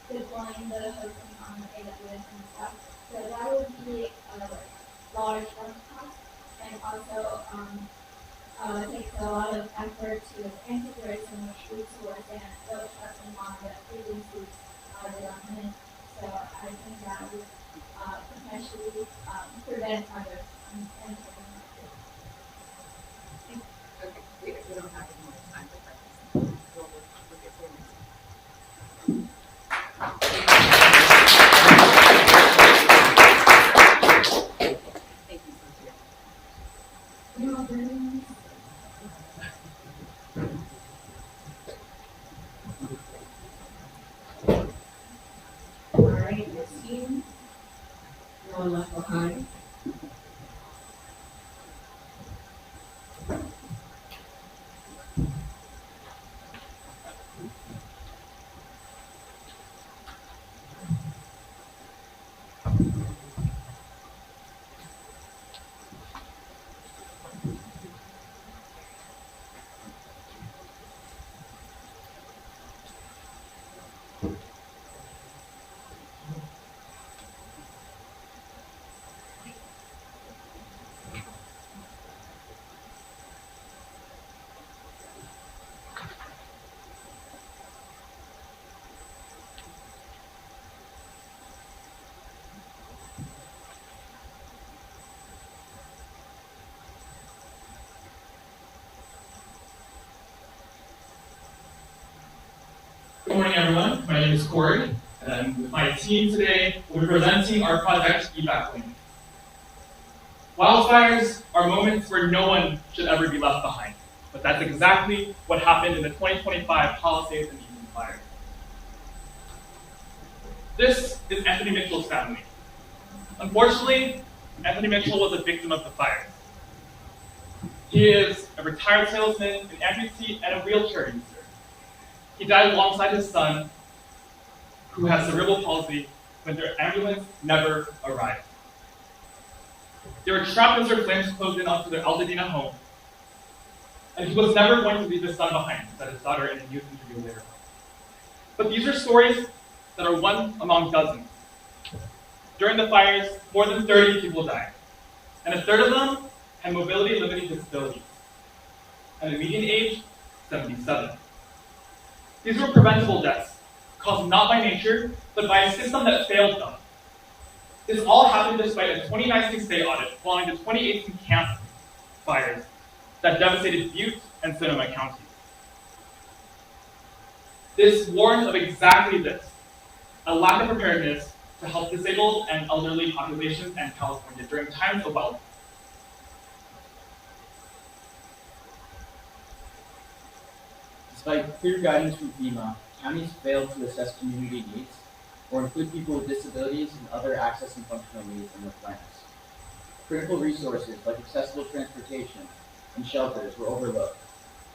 Deploying the hosting on the AWS and stuff. So that would be a large cost, and also it takes a lot of effort to integrate so much resource and build trust among the agencies development. So I think that would potentially prevent others from entering the market. Okay, we don't have any more time for questions. We'll get to the next one. Thank you, Sophia. All right, next team. No one left behind. Good morning, everyone. My name is Corey, and I'm with my team today. We'll be presenting our project, Evac Link. Wildfires are moments where no one should ever be left behind, but that's exactly what happened in the 2025 Palisades and Eaton fire. This is Anthony Mitchell's family. Unfortunately, Anthony Mitchell was a victim of the fires. He is a retired salesman, an amputee, and a wheelchair user. He died alongside his son, who has cerebral palsy, when their ambulance never arrived. They were trapped as their flames closed in onto their Altadena home, and he was never going to leave his son behind, said his daughter in a news interview later. But these are stories that are one among dozens. During the fires, more than 30 people died, and a third of them had mobility-limiting disabilities, and the median age, 77. These were preventable deaths, caused not by nature, but by a system that failed them. This all happened despite a 2019 state audit following the 2018 camp fires that devastated Butte and Sonoma counties. This warned of exactly this, a lack of preparedness to help disabled and elderly populations in California during times of wildfire. Despite clear guidance from FEMA, counties failed to assess community needs or include people with disabilities and other access and functional needs in their plans. Critical resources like accessible transportation and shelters were overlooked.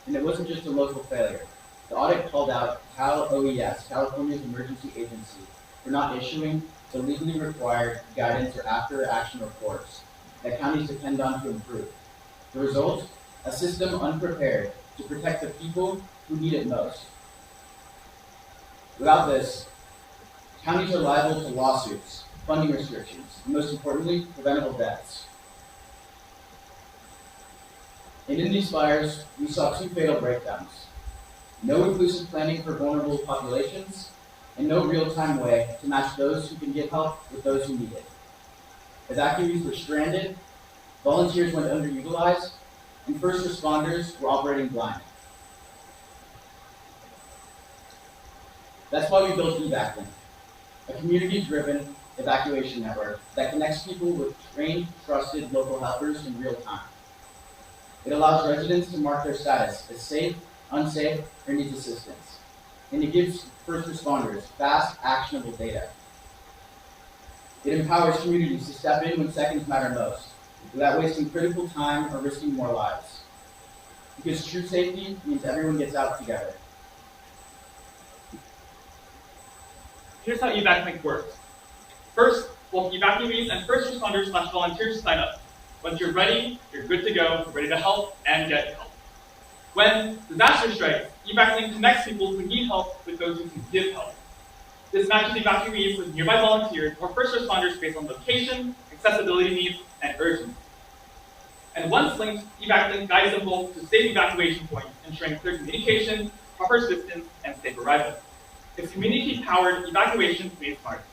And it wasn't just a local failure. The audit called out Cal OES, California's emergency agency, for not issuing the legally required guidance or after-action reports that counties depend on to improve. The result? A system unprepared to protect the people who need it most. Without this, counties are liable to lawsuits, funding restrictions, and most importantly, preventable deaths. And in these fires, we saw two fatal breakdowns. No inclusive planning for vulnerable populations, and no real-time way to match those who can get help with those who need it. Evacuees were stranded, volunteers went underutilized, and first responders were operating blind. That's why we built Evac Link, a community-driven evacuation network that connects people with trained, trusted local helpers in real time. It allows residents to mark their status as safe, unsafe, or needs assistance. And it gives first responders fast, actionable data. It empowers communities to step in when seconds matter most, without wasting critical time or risking more lives. Because true safety means everyone gets out together. Here's how Evac Link works. First, both evacuees and first responders/volunteers sign up. Once you're ready, you're good to go, ready to help and get help. When disaster strikes, Evac Link connects people who need help with those who can give help. This matches evacuees with nearby volunteers or first responders based on location, accessibility needs, and urgency. And once linked, Evac Link guides them both to safe evacuation points, ensuring clear communication, proper assistance, and safe arrival. It's community-powered evacuation made smart.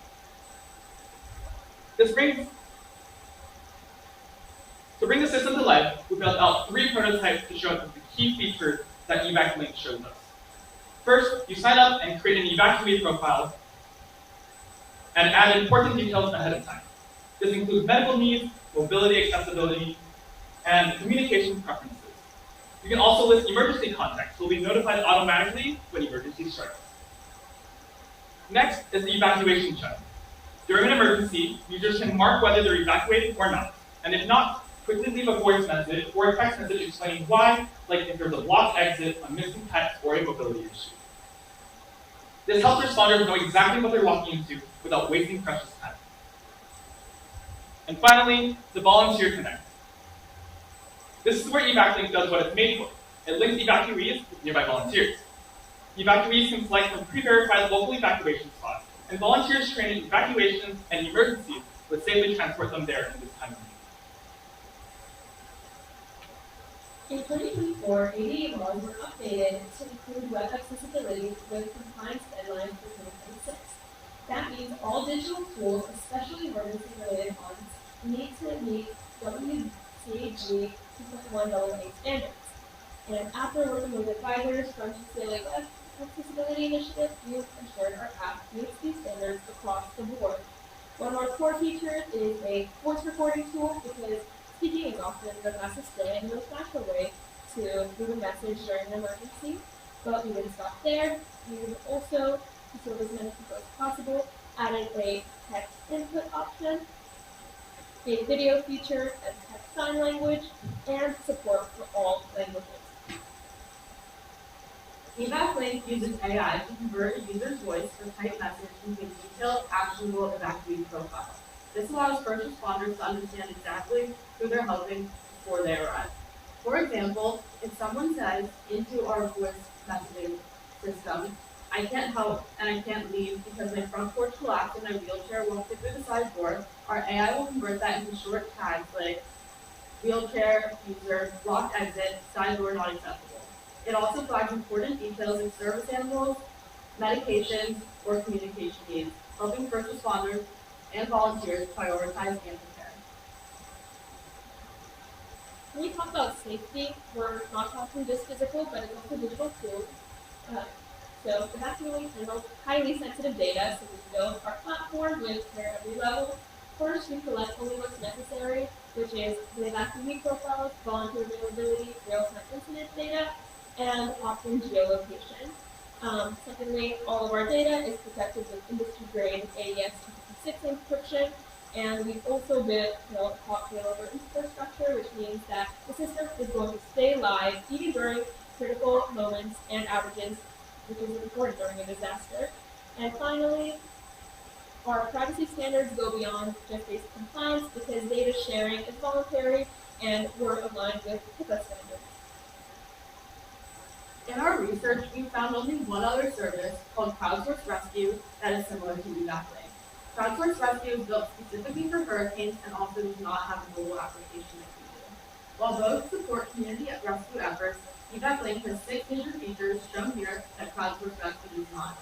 To bring the system to life, we built out 3 prototypes to show us the key features that Evac Link shows us. First, you sign up and create an evacuee profile and add important details ahead of time. This includes medical needs, mobility accessibility, and communication preferences. You can also list emergency contacts, so you'll be notified automatically when emergency strikes. Next is the evacuation check. During an emergency, users can mark whether they're evacuated or not, and if not, quickly leave a voice message or a text message explaining why, like if there's a blocked exit, a missing pet, or a mobility issue. This helps responders know exactly what they're walking into without wasting precious time. And finally, the Volunteer Connect. This is where Evac Link does what it's made for. It links evacuees with nearby volunteers. Evacuees can select from pre-verified local evacuation spots, and volunteers trained in evacuations and emergencies would safely transport them there in this time of need. In 2024, ADA laws were updated to include web accessibility with compliance deadlines for 2026. That means all digital tools, especially emergency-related ones, need to meet WCAG 2.1 AA standards. And after working with advisors from UCLA Web Accessibility Initiative, we've ensured our app meets these standards across the board. One of our core features is a voice recording tool because speaking is often the fastest way and most natural way to give a message during an emergency. But we didn't stop there. We've also, to serve as many people as possible, added a text input option, a video feature, and text sign language, and support for all languages. Evac Link uses AI to convert a user's voice or typed message into a detailed, actionable evacuee profile. This allows first responders to understand exactly who they're helping before they arrive. For example, if someone says into our voice messaging system, "I can't help and I can't leave because my front porch collapsed and my wheelchair won't fit through the side door," our AI will convert that into short tags like wheelchair user, blocked exit, side door not accessible. It also flags important details like service animals, medications, or communication needs, helping first responders and volunteers prioritize and prepare. When we talk about safety, we're not talking just physical, but it's also digital too. So evacuating handles highly sensitive data, so we build our platform with care at every level. First, we collect only what's necessary, which is the evacuee profiles, volunteer availability, real-time incident data, and often geolocation. Secondly, all of our data is protected with industry-grade AES 256 encryption, and we've also built hot failover infrastructure, which means that the system is going to stay live even during critical moments and outages, which is important during a disaster. And finally, our privacy standards go beyond just basic compliance because data sharing is voluntary and we're aligned with HIPAA standards. In our research, we found only one other service called Crowdsourced Rescue that is similar to Evac Link. Crowdsourced Rescue is built specifically for hurricanes and also does not have a mobile application like we do. While both support community rescue efforts, Evac Link has 6 major features shown here that Crowdsourced Rescue does not.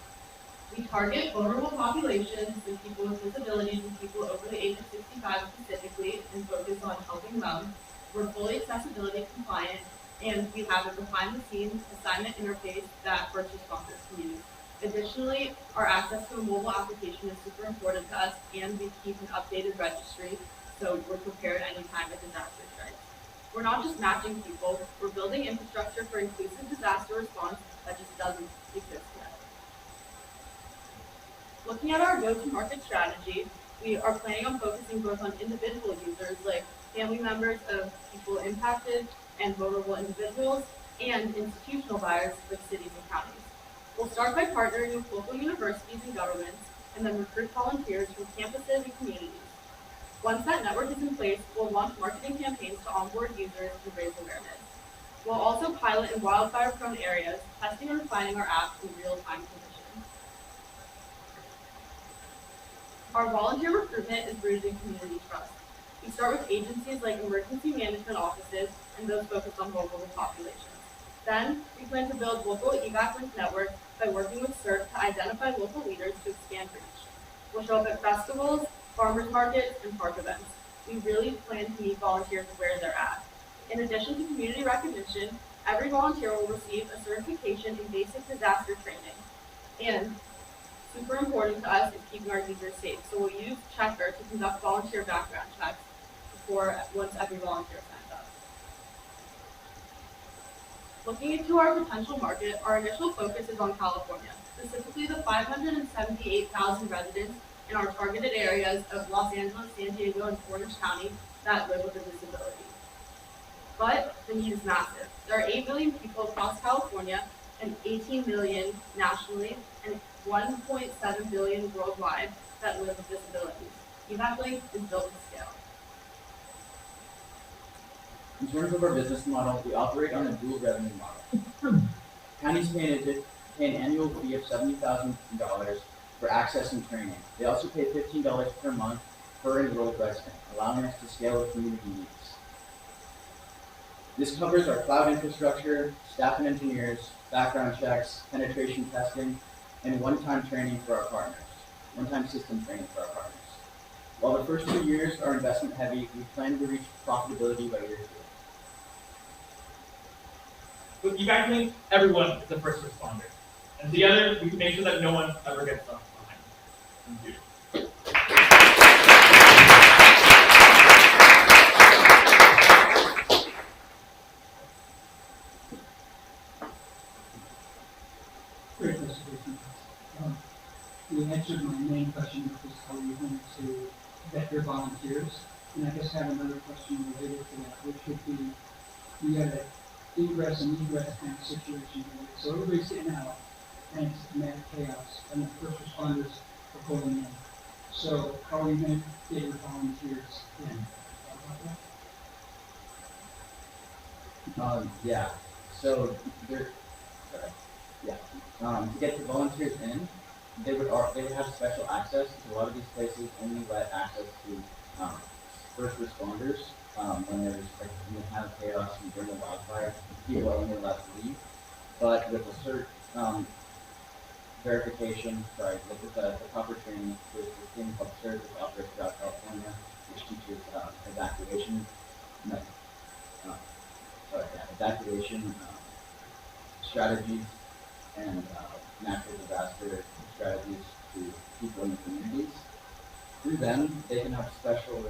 We target vulnerable populations with people with disabilities and people over the age of 65 specifically and focus on helping them. We're fully accessibility compliant, and we have a behind-the-scenes assignment interface that first responders can use. Additionally, our access to a mobile application is super important to us, and we keep an updated registry, so we're prepared anytime a disaster strikes. We're not just matching people, we're building infrastructure for inclusive disaster response that just doesn't exist yet. Looking at our go-to-market strategy, we are planning on focusing both on individual users, like family members of people impacted and vulnerable individuals, and institutional buyers like cities and counties. We'll start by partnering with local universities and governments, and then recruit volunteers from campuses and communities. Once that network is in place, we'll launch marketing campaigns to onboard users and raise awareness. We'll also pilot in wildfire-prone areas, testing and refining our app in real-time conditions. Our volunteer recruitment is rooted in community trust. We start with agencies like emergency management offices and those focused on vulnerable populations. Then, we plan to build local Evac Link networks by working with CERT to identify local leaders to expand reach. We'll show up at festivals, farmers markets, and park events. We really plan to meet volunteers where they're at. In addition to community recognition, every volunteer will receive a certification in basic disaster training. And super important to us is keeping our users safe, so we'll use Checker to conduct volunteer background checks once every volunteer signs up. Looking into our potential market, our initial focus is on California, specifically the 578,000 residents in our targeted areas of Los Angeles, San Diego, and Orange County that live with a disability. But the need is massive. There are 8 million people across California and 18 million nationally and 1.7 billion worldwide that live with disabilities. Evac Link is built to scale. In terms of our business model, we operate on a dual revenue model. Counties pay an annual fee of $70,000 for access and training. They also pay $15 per month per enrolled resident, allowing us to scale with community needs. This covers our cloud infrastructure, staff and engineers, background checks, penetration testing, and one-time training for our partners, one-time system training for our partners. While the first 2 years are investment heavy, we plan to reach profitability by year 2. With Evac Link, everyone is a first responder. And together, we can make sure that no one ever gets left behind. Thank you. Great presentation. You answered my main question, which is how you're going to vet your volunteers. And I just have another question related to that, which would be, you got an ingress and egress kind of situation here. So everybody's getting out, and it's mad chaos, and the first responders are pulling in. So how are you going to get your volunteers in? Talk about that? Yeah. So to get the volunteers in, they would have special access. To a lot of these places only let access to first responders when there's like when they have chaos and during the wildfire. People are only allowed to leave. But with a CERT verification, with the proper training, there's this thing called CERT that operates throughout California, which teaches evacuation strategies and natural disaster strategies to people in the communities. Through them, they can have special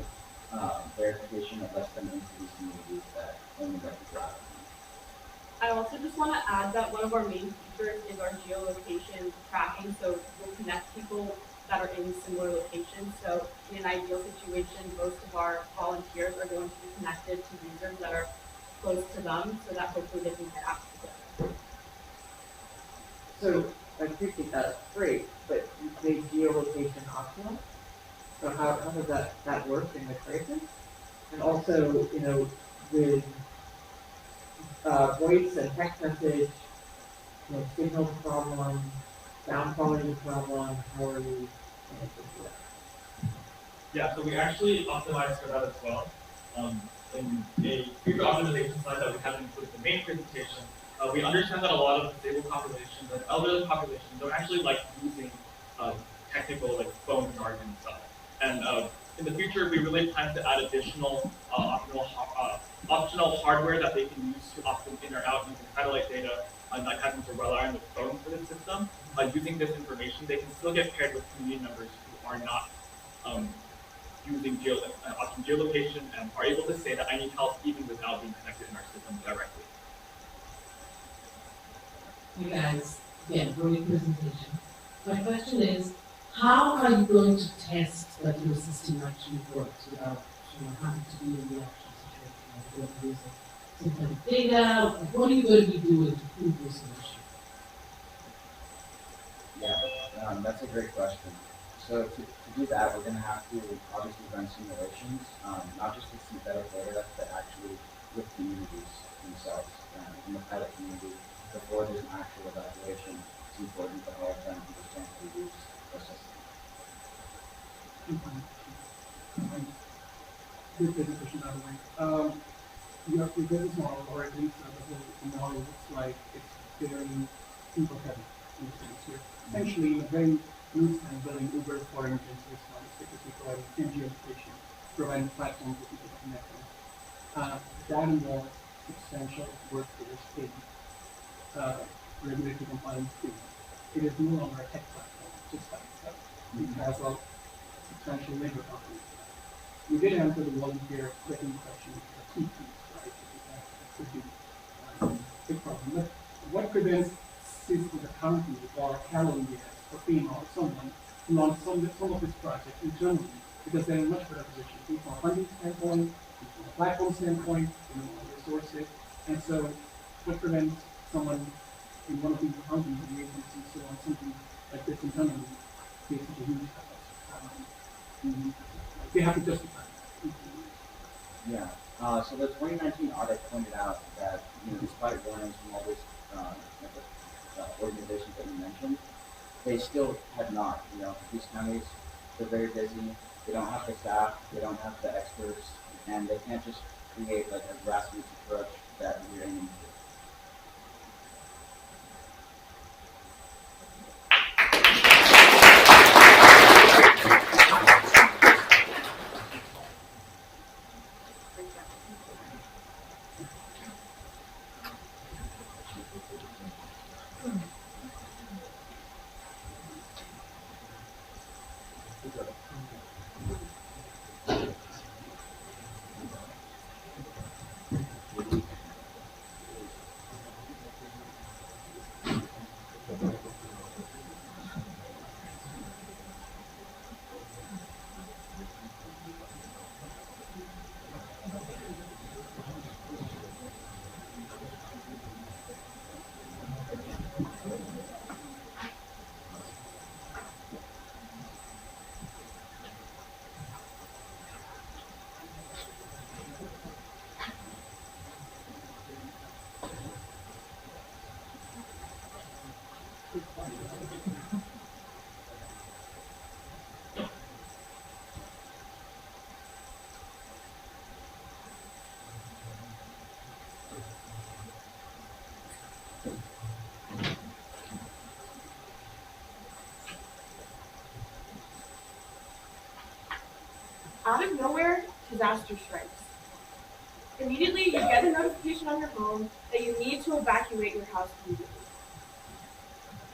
verification that lets them into these communities that only let people out. I also just want to add that one of our main features is our geolocation tracking, so we'll connect people that are in similar locations. So in an ideal situation, most of our volunteers are going to be connected to users that are close to them, so that hopefully they can get access to them. So I appreciate that, great, but you say geolocation optional? So how does that work in the crisis? And also, with voice and text message, signal problem, sound quality problem, how are you managing that? Yeah, so we actually optimized for that as well. In a future optimization slide that we haven't included in the main presentation, we understand that a lot of disabled populations and elderly populations don't actually like using technical phone jargon and stuff. And in the future, we really plan to add additional optional hardware that they can use to opt in or out using satellite data, not having to rely on the phone for this system. Using this information, they can still get paired with community members who are not using option geolocation and are able to say that I need help even without being connected in our system directly. You guys, again, great presentation. My question is, how are you going to test that your system actually works without having to be in the actual situation? Are you going to use synthetic data? What are you going to be doing to prove your solution? Yeah, that's a great question. So to do that, we're going to have to obviously run simulations, not just with synthetic data, but actually with communities themselves, in the pilot community, before there's an actual evaluation. It's important that all of them understand how to use the system. Good presentation, by the way. Your business model, or at least the whole model, looks like it's very people-heavy in a sense. You're essentially in a very loose and building Uber for emergency response because we provide geolocation, providing platforms for people to connect them. That involves substantial work for your state, regulatory compliance too. It is no longer a tech platform, just by itself. It has a substantial labor company. You did answer the volunteer second question, the key piece, right? That could be a big problem. But what prevents the county or California or FEMA or someone to launch some of this project internally because they're in a much better position, from a funding standpoint, from a platform standpoint, resources. And so what prevents someone in one of these counties and agencies to launch something like this internally, create such a huge they have to justify that. Yeah. So the 2019 audit pointed out that, despite warnings from all these organizations that you mentioned, they still have not. These counties, they're very busy. They don't have the staff. They don't have the experts, and they can't just create like a grassroots approach that we're aiming to. Out of nowhere, disaster strikes. Immediately, you get a notification on your phone that you need to evacuate your house immediately.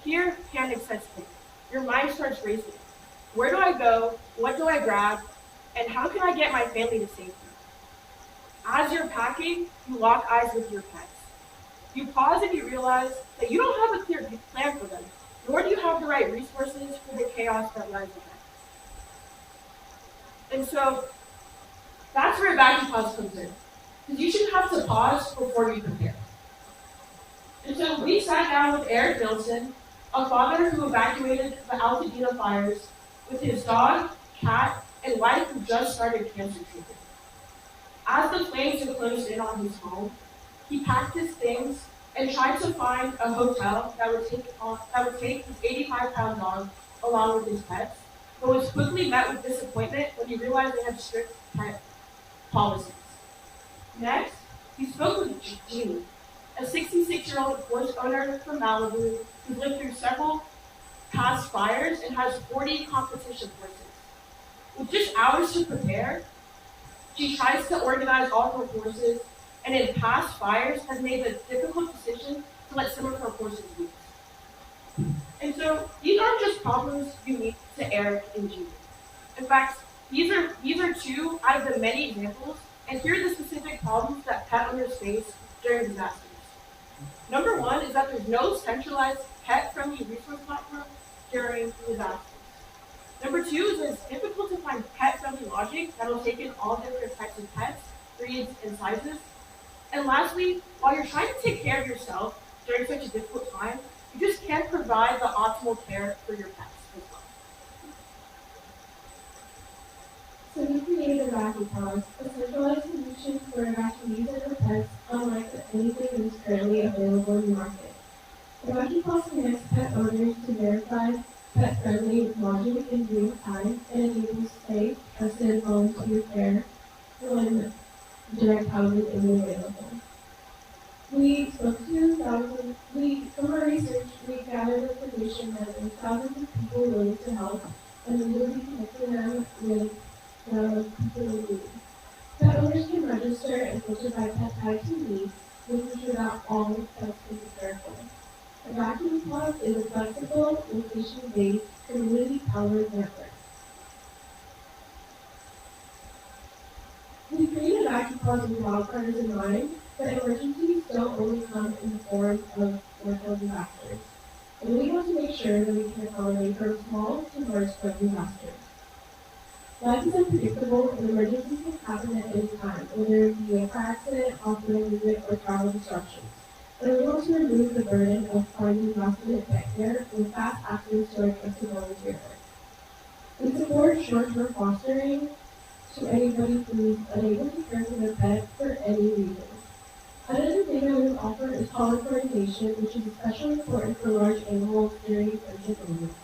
Here, panic sets in. Your mind starts racing. Where do I go? What do I grab? And how can I get my family to safety? As you're packing, you lock eyes with your pets. You pause and you realize that you don't have a clear plan for them, nor do you have the right resources for the chaos that lies ahead. And so, that's where EvacPause comes in. Because you should have to pause before you prepare. And so we sat down with Eric Nilsson, a father who evacuated the Altadena fires with his dog, cat, and wife who just started cancer treatment. As the flames had closed in on his home, he packed his things and tried to find a hotel that would take his 85-pound dog along with his pets, but was quickly met with disappointment when he realized they had strict pet policies. Next, he spoke with Jeannie, a 66-year-old horse owner from Malibu who lived through several past fires and has 40 competition horses. With just hours to prepare, she tries to organize all her horses, and in past fires has made the difficult decision to let some of her horses loose. And so these aren't just problems unique to Eric and Julie. In fact, these are two out of the many examples, and here are the specific problems that pet owners face during disasters. Number one is that there's no centralized pet-friendly resource platform during disasters. Number two is that it's difficult to find pet-friendly lodging that will take in all different types of pets, breeds, and sizes. And lastly, while you're trying to take care of yourself during such a difficult time, you just can't provide the optimal care for your pets as well. So we created EvacPods, a centralized solution for evacuees and their pets, unlike anything that is currently available in the market. EvacPods connects pet owners to verified, pet-friendly lodging in real time and enables safe, trusted volunteer care when direct housing isn't available. From our research, we gathered information that there are thousands of people willing to help, and we will be connecting them with the people in need. Pet owners can register and filter by pet types and needs, making sure that all pets can be cared for. EvacPods is a flexible, location-based, community-powered network. We created EvacPods with wildfires in mind, but emergencies don't only come in the form of natural disasters. And we want to make sure that we can accommodate from small to large-scale disasters. Life is unpredictable and emergencies can happen at any time, whether it be a car accident, hospital visit, or travel disruptions. And we want to remove the burden of finding last-minute pet care with fast access to our trusted volunteer work. We support short-term fostering to anybody who is unable to care for their pet for any reason. Another thing that we offer is collar coordination, which is especially important for large animals during urgent moments.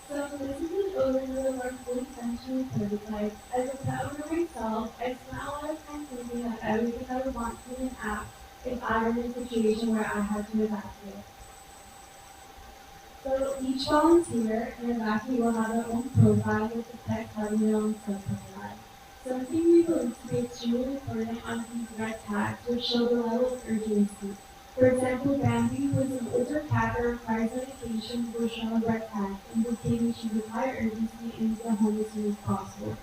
So this is an overview of our fully functioning prototype. As a pet owner myself, I spent a lot of time thinking of everything I would want to be an app if I were in a situation where I had to evacuate. So each volunteer and evacuee will have their own profile with the pet having their own sub-profile. Something we believe to be extremely important on these red tags which show the level of urgency. For example, Bambi, who is an older cat that requires medication, will show a red tag, indicating she with high urgency and needs a home as soon as possible.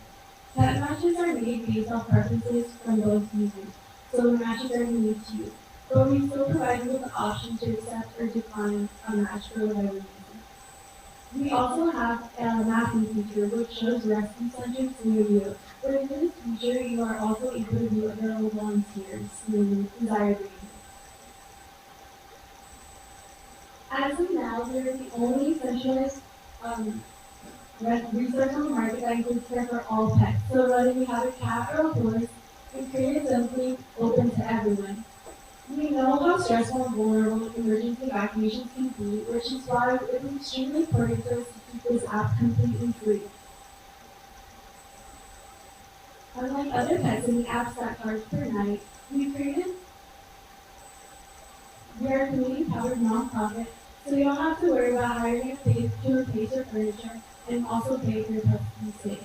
Pet matches are made based on preferences from both users, so the matches are unique to you. But we still provide you with the option to accept or decline a match for whatever reason. We also have a mapping feature which shows rescue centers near you. Within this feature, you are also able to view available volunteers in desired regions. As of now, we are the only centralized resource on the market that includes care for all pets. So whether you have a cat or a horse, we created something open to everyone. We know how stressful and vulnerable emergency evacuations can be, which is why it is extremely important for us to keep this app completely free. Unlike other pet sitting apps that charge per night, we are a community-powered nonprofit, so you don't have to worry about hiring a pig to replace your furniture and also pay for your pets to be safe.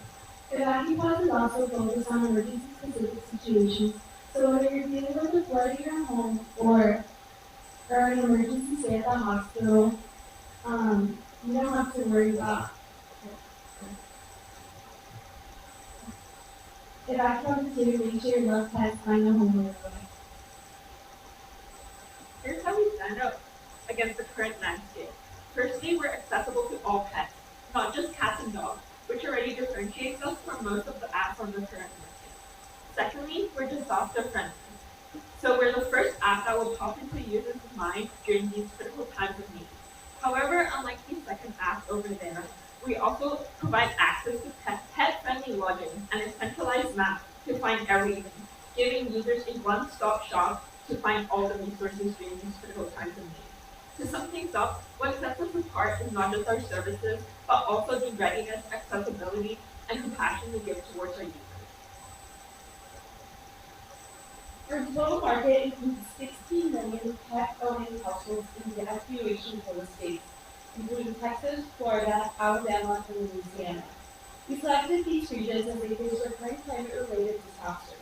EvacPods is also focused on emergency-specific situations, so whether you're dealing with a flood in your home or an emergency stay at the hospital, you don't have to worry about EvacPods is here to make sure your loved pets find a home right away. Here's how we stand out against the current landscape. Firstly, we're accessible to all pets, not just cats and dogs, which already differentiates us from most of the apps on the current market. Secondly, we're disaster-friendly. So we're the first app that will pop into users' mind during these critical times of need. However, unlike the second app over there, we also provide access to pet-friendly lodging and a centralized map to find everything, giving users a one-stop shop to find all the resources during these critical times of need. To sum things up, what sets us apart is not just our services, but also the readiness, accessibility, and compassion we give towards our users. Our total market includes 16 million pet-owning households in the evacuation for the state. including Texas, Florida, Alabama, and Louisiana. We selected these regions as they face recurring climate-related disasters.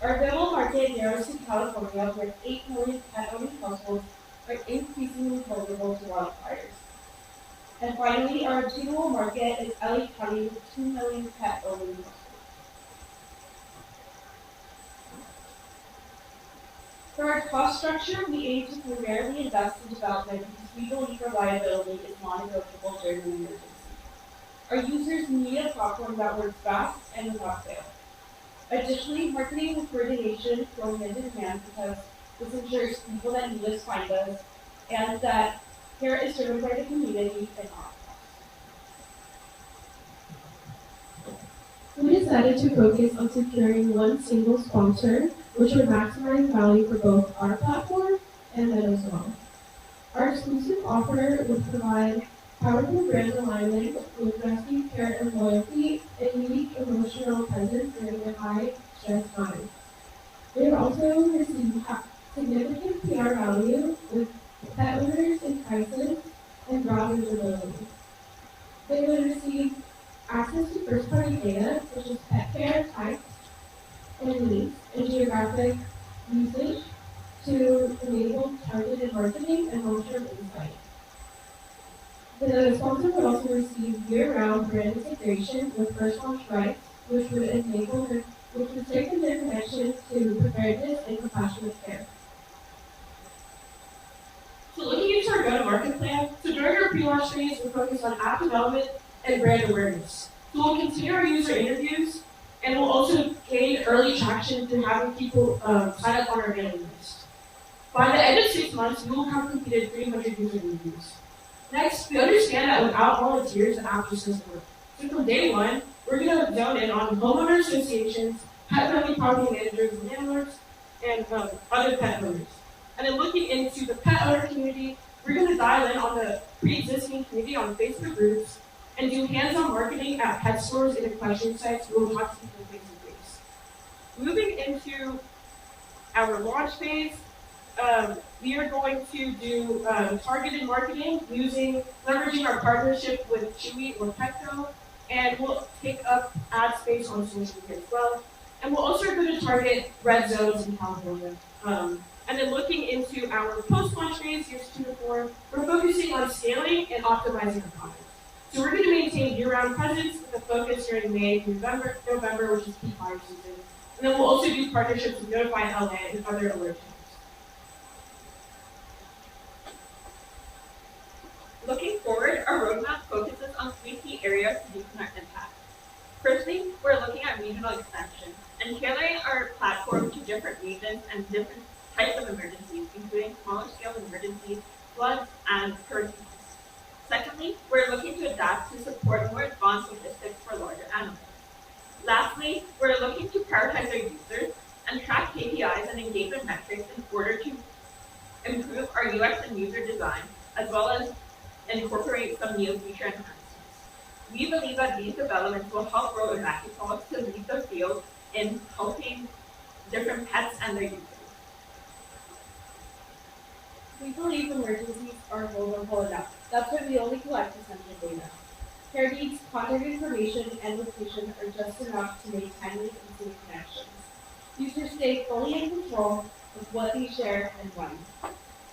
Our available market narrows to California, where 8 million pet-owning households are increasingly vulnerable to wildfires. And finally, our achievable market is LA County with 2 million pet-owning households. For our cost structure, we aim to primarily invest in development because we believe reliability is non-negotiable during an emergency. Our users need a platform that works fast and without fail. Additionally, marketing and coordination go hand in hand because this ensures people that need us find us and that care is served by the community and not. We decided to focus on securing one single sponsor, which would maximize value for both our platform and them as well. Our exclusive offer would provide powerful brand alignment with rescue care and loyalty and unique emotional presence during a high-stress time. We would also receive significant PR value with pet owners in crisis and broad visibility. They would receive access to first-party data such as pet care types and needs and geographic usage to enable targeted marketing and long-term insight. The sponsor would also receive year-round brand integration with first launch rights, which would strengthen their connection to preparedness and compassionate care. So looking into our go-to-market plan, so during our pre-launch phase, we're focused on app development and brand awareness. So we'll continue our user interviews, and we'll also gain early traction through having people sign up on our mailing list. By the end of 6 months, we will have completed 300 user reviews. Next, we understand that without volunteers, the app just doesn't work. So from day one, we're going to zone in on homeowner associations, pet-friendly property managers and landlords, and other pet owners. And then looking into the pet owner community, we're going to dial in on the pre-existing community on Facebook groups and do hands-on marketing at pet stores and equestrian sites where we'll talk to people face to face. Moving into our launch phase, we are going to do targeted marketing leveraging our partnership with Chewy or Petco, and we'll take up ad space on social media as well. And we're also going to target red zones in California. And then looking into our post-launch phase, years 2 to 4, we're focusing on scaling and optimizing our product. So we're going to maintain year-round presence with a focus during May through November, which is peak fire season. And then we'll also do partnerships with Notify LA and other alert channels. Looking forward, our roadmap focuses on 3 key areas to deepen our impact. Firstly, we're looking at regional expansion and tailoring our platform to different regions and different types of emergencies, including smaller scale emergencies, floods, and hurricanes. Secondly, we're looking to adapt to support more advanced logistics for larger animals. Lastly, we're looking to prioritize our users and track KPIs and engagement metrics in order to improve our UX and user design, as well as incorporate some new feature enhancements. We believe that these developments will help grow Evac to lead the field in helping different pets and their users. We believe emergencies are vulnerable enough. That's why we only collect essential data. Care needs, contact information, and location are just enough to make timely and safe connections. Users stay fully in control of what they share and when.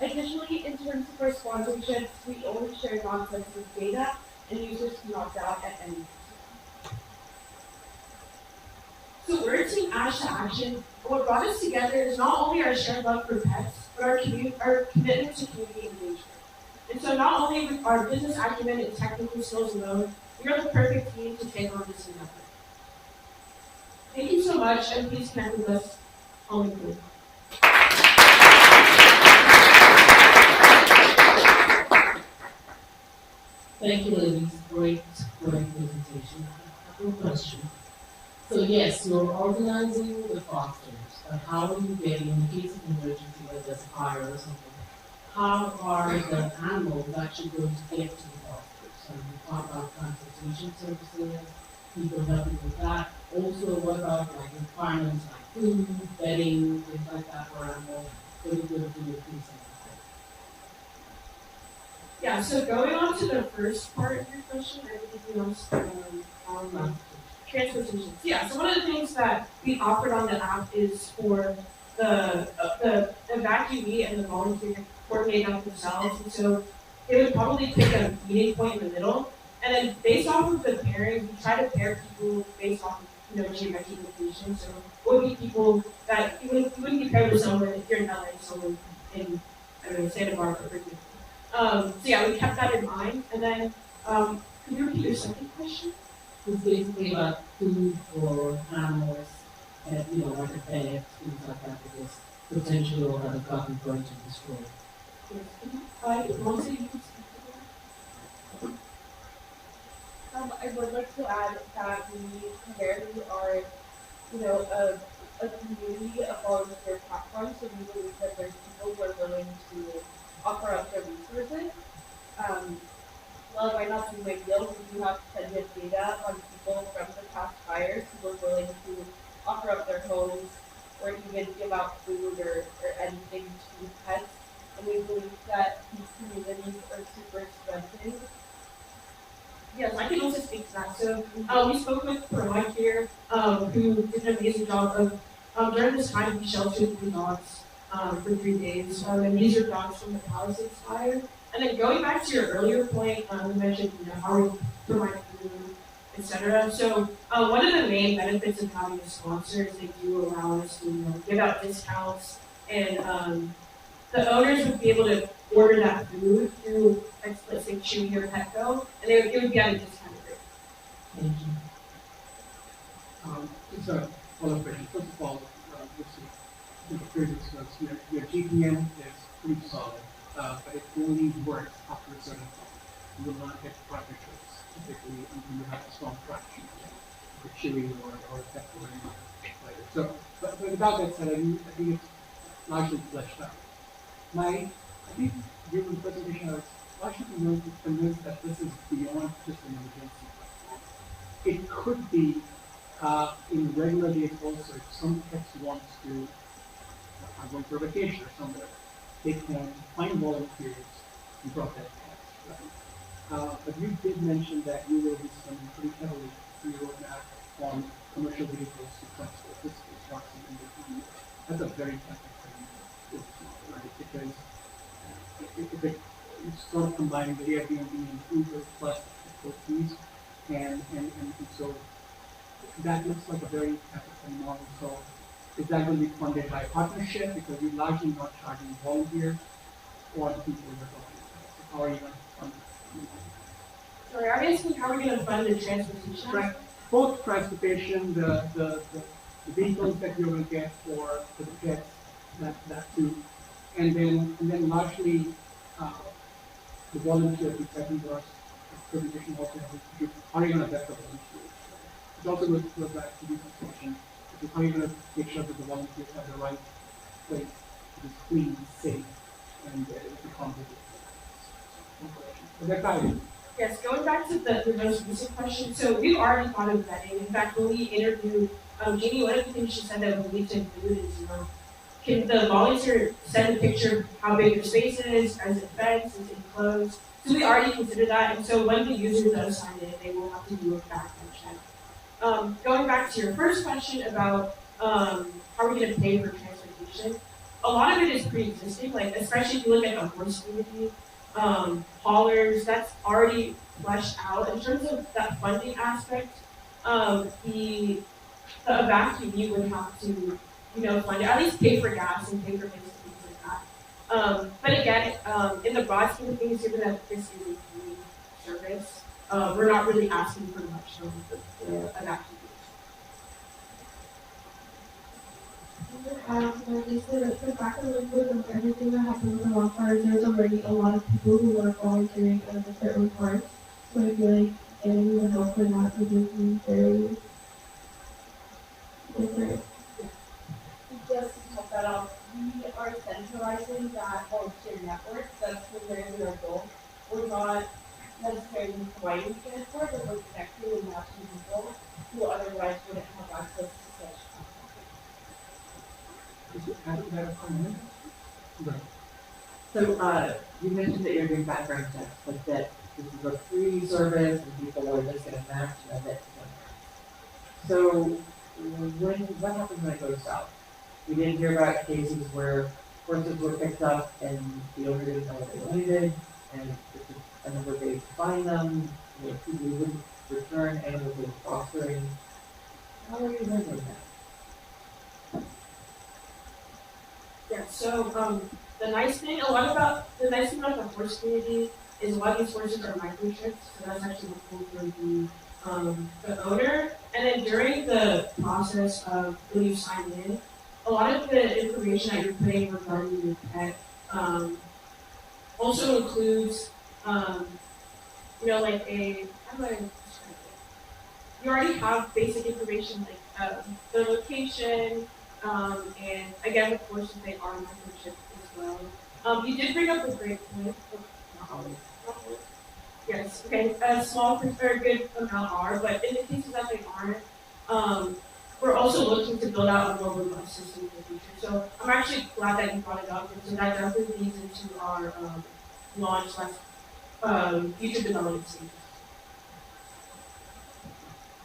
Additionally, in terms of our sponsorships, we only share non-sensitive data, and users can opt out at any time. So we're Team Ash to Action, and what brought us together is not only our shared love for pets, but our commitment to community engagement. And so not only with our business acumen and technical skills alone, we are the perfect team to take on this endeavor. Thank you so much, and please connect with us on LinkedIn. Thank you, ladies. Great presentation. I have a question. So yes, you're organizing the fosters, but how are you getting, in the case of an emergency, like there's a fire or something, how are the animals actually going to get to the fosters? So you talk about consultation services, people helping with that. Also, what about like requirements like food, bedding, things like that for animals? What are you going to do with these things? Yeah, so going on to the first part of your question, I think you asked transportation. Yeah, so one of the things that we offered on the app is for the evacuee and the volunteer to coordinate that themselves. And so it would probably pick a meeting point in the middle. And then based off of the pairing, we try to pair people based off of, geometric location. So it would be people that you wouldn't be paired with someone if you're in LA, someone in, I don't know, Santa Barbara, for example. So yeah, we kept that in mind. And then, could you repeat your second question? It's basically about food for animals and, like a pet, things like that, because potentially all that gotten going to destroy. I would like to add that we primarily are, a community of volunteer platforms, so we believe that there's people who are willing to offer up their resources. While it might not be ideal, we do have plenty of data on people from the past fires who were willing to offer up their homes or even give out food or anything to pets. And we believe that these communities are super strengthened. Yes, I can also speak to that. So we spoke with Petvac here, who did an amazing job of during this time we sheltered 3 dogs for 3 days. And these are dogs from the Palisades fire. And then going back to your earlier point, you mentioned how we provide food, etc. So one of the main benefits of having a sponsor is they do allow us to give out discounts, and the owners would be able to order that food through, like, let's say, Chewy or Petco, and it would be at a discounted rate. Thank you. Just a follow-up question. First of all, the previous was your GPM is pretty solid, but it only works after a certain point. You will not get partner choice, typically, until you have a strong traction for Chewy or Petco or anything later. So, but without that said, I think it's largely fleshed out. I think during the presentation, I was largely convinced that this is beyond just an emergency platform. It could be in regular days also. If some pets wants to, I'm going for a vacation or somewhere, they can find volunteers and drop their pets. Right? But you did mention that you will be spending pretty heavily in your roadmap on commercial vehicles to transport physical parts in the economy. That's a very technical business model, right? Because if it's sort of combining the Airbnb and Uber plus the fees, and so that looks like a very capital model. So is that going to be funded by partnership because you're largely not charging volunteers or the people you're talking about? So how are you going to fund that? Sorry, are you asking how are we going to fund the transportation? Both transportation, the vehicles that you're going to get for the pets, that too, and then largely the volunteers, which I think was a presentation also has how are you going to vet the volunteers? It also goes back to the question, which is how are you going to make sure that the volunteers have the right place, it is clean, safe, and it's accommodated. But they're guided. Yes, going back to the most recent question, so we've already thought of vetting. In fact, when we interviewed Jeannie, one of the things she said that we need to include is, can the volunteer send a picture of how big their space is, is it fenced, is it enclosed? So we already considered that, and so when the user does sign in, they will have to do a background check. Going back to your first question about how are we going to pay for transportation, a lot of it is pre-existing, like especially if you look at the horse community, haulers, that's already fleshed out. In terms of that funding aspect, the evacuee would have to, fund it, at least pay for gas and pay for things like that. But again, in the broad scheme of things, given that this is a free service, we're not really asking for much from the evacuees. Just the fact that with everything that happened with the wildfires, there's already a lot of people who are volunteering out of their own parts. So I feel like getting the help for that would be very different. Just to top that off, we are centralizing that volunteer network. That's primarily our goal. We're not necessarily providing transport, but we're connecting and matching people who otherwise wouldn't have access to such Is it adding that comment? Right. So, you mentioned that you're doing background checks, but that this is a free service and people are just gonna match and that's it. So, what happens when it goes south? We didn't hear about cases where horses were picked up and the owner didn't know what they needed, and it took a number of days to find them, people wouldn't return animals in fostering. How are you handling that? Yeah, so the nice thing about the horse community is a lot of these horses are microchipped, so that's actually helpful for the owner. And then during the process of when you sign in, a lot of the information that you're putting regarding your pet also includes like how do I describe it? You already have basic information like the location, and again, of course, they are microchipped as well. You did bring up a great point. Yes, okay, a small or a good amount are, but in the cases that they aren't, we're also looking to build out a more robust system in the future. So I'm actually glad that you brought it up, and so that definitely leads into our launch / future development stage.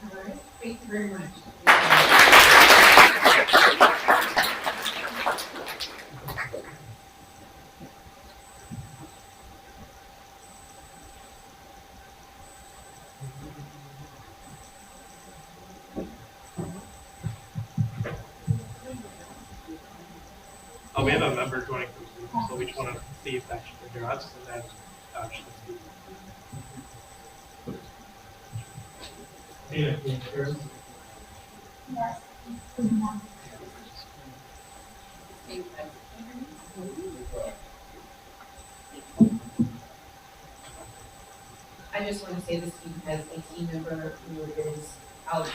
All right, thank you very much. Oh, we have a member joining from Zoom, so we just want to see if that should hear us, and then should speak. Yeah. I just want to say this team has a team member who is out,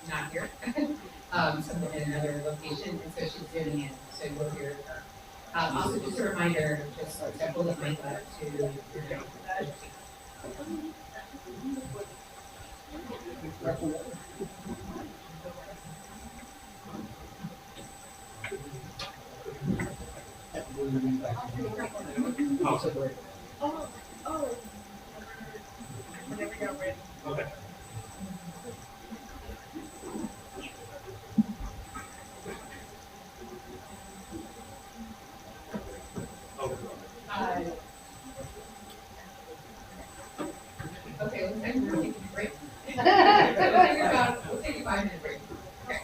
not here, somewhere in another location, and so she's zooming in, so you'll hear her. Also, just a reminder, just to hold the mic up to your Okay. Okay, looks like we're taking a break. We'll take a 5-minute break. Okay.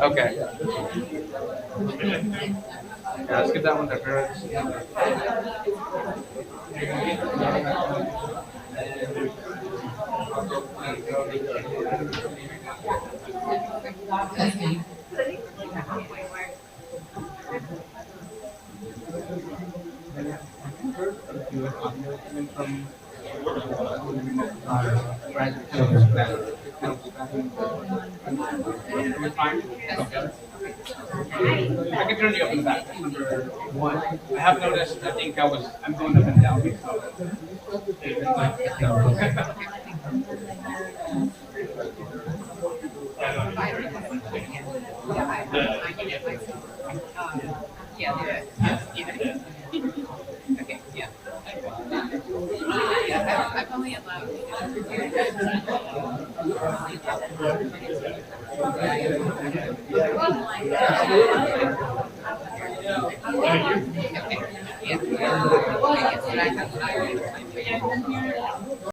Okay. Yeah, let's give that one to parents. I can turn you up in the back. Number one. I have noticed, I think I'm going up and down. Okay, yeah. I've only allowed. Yeah.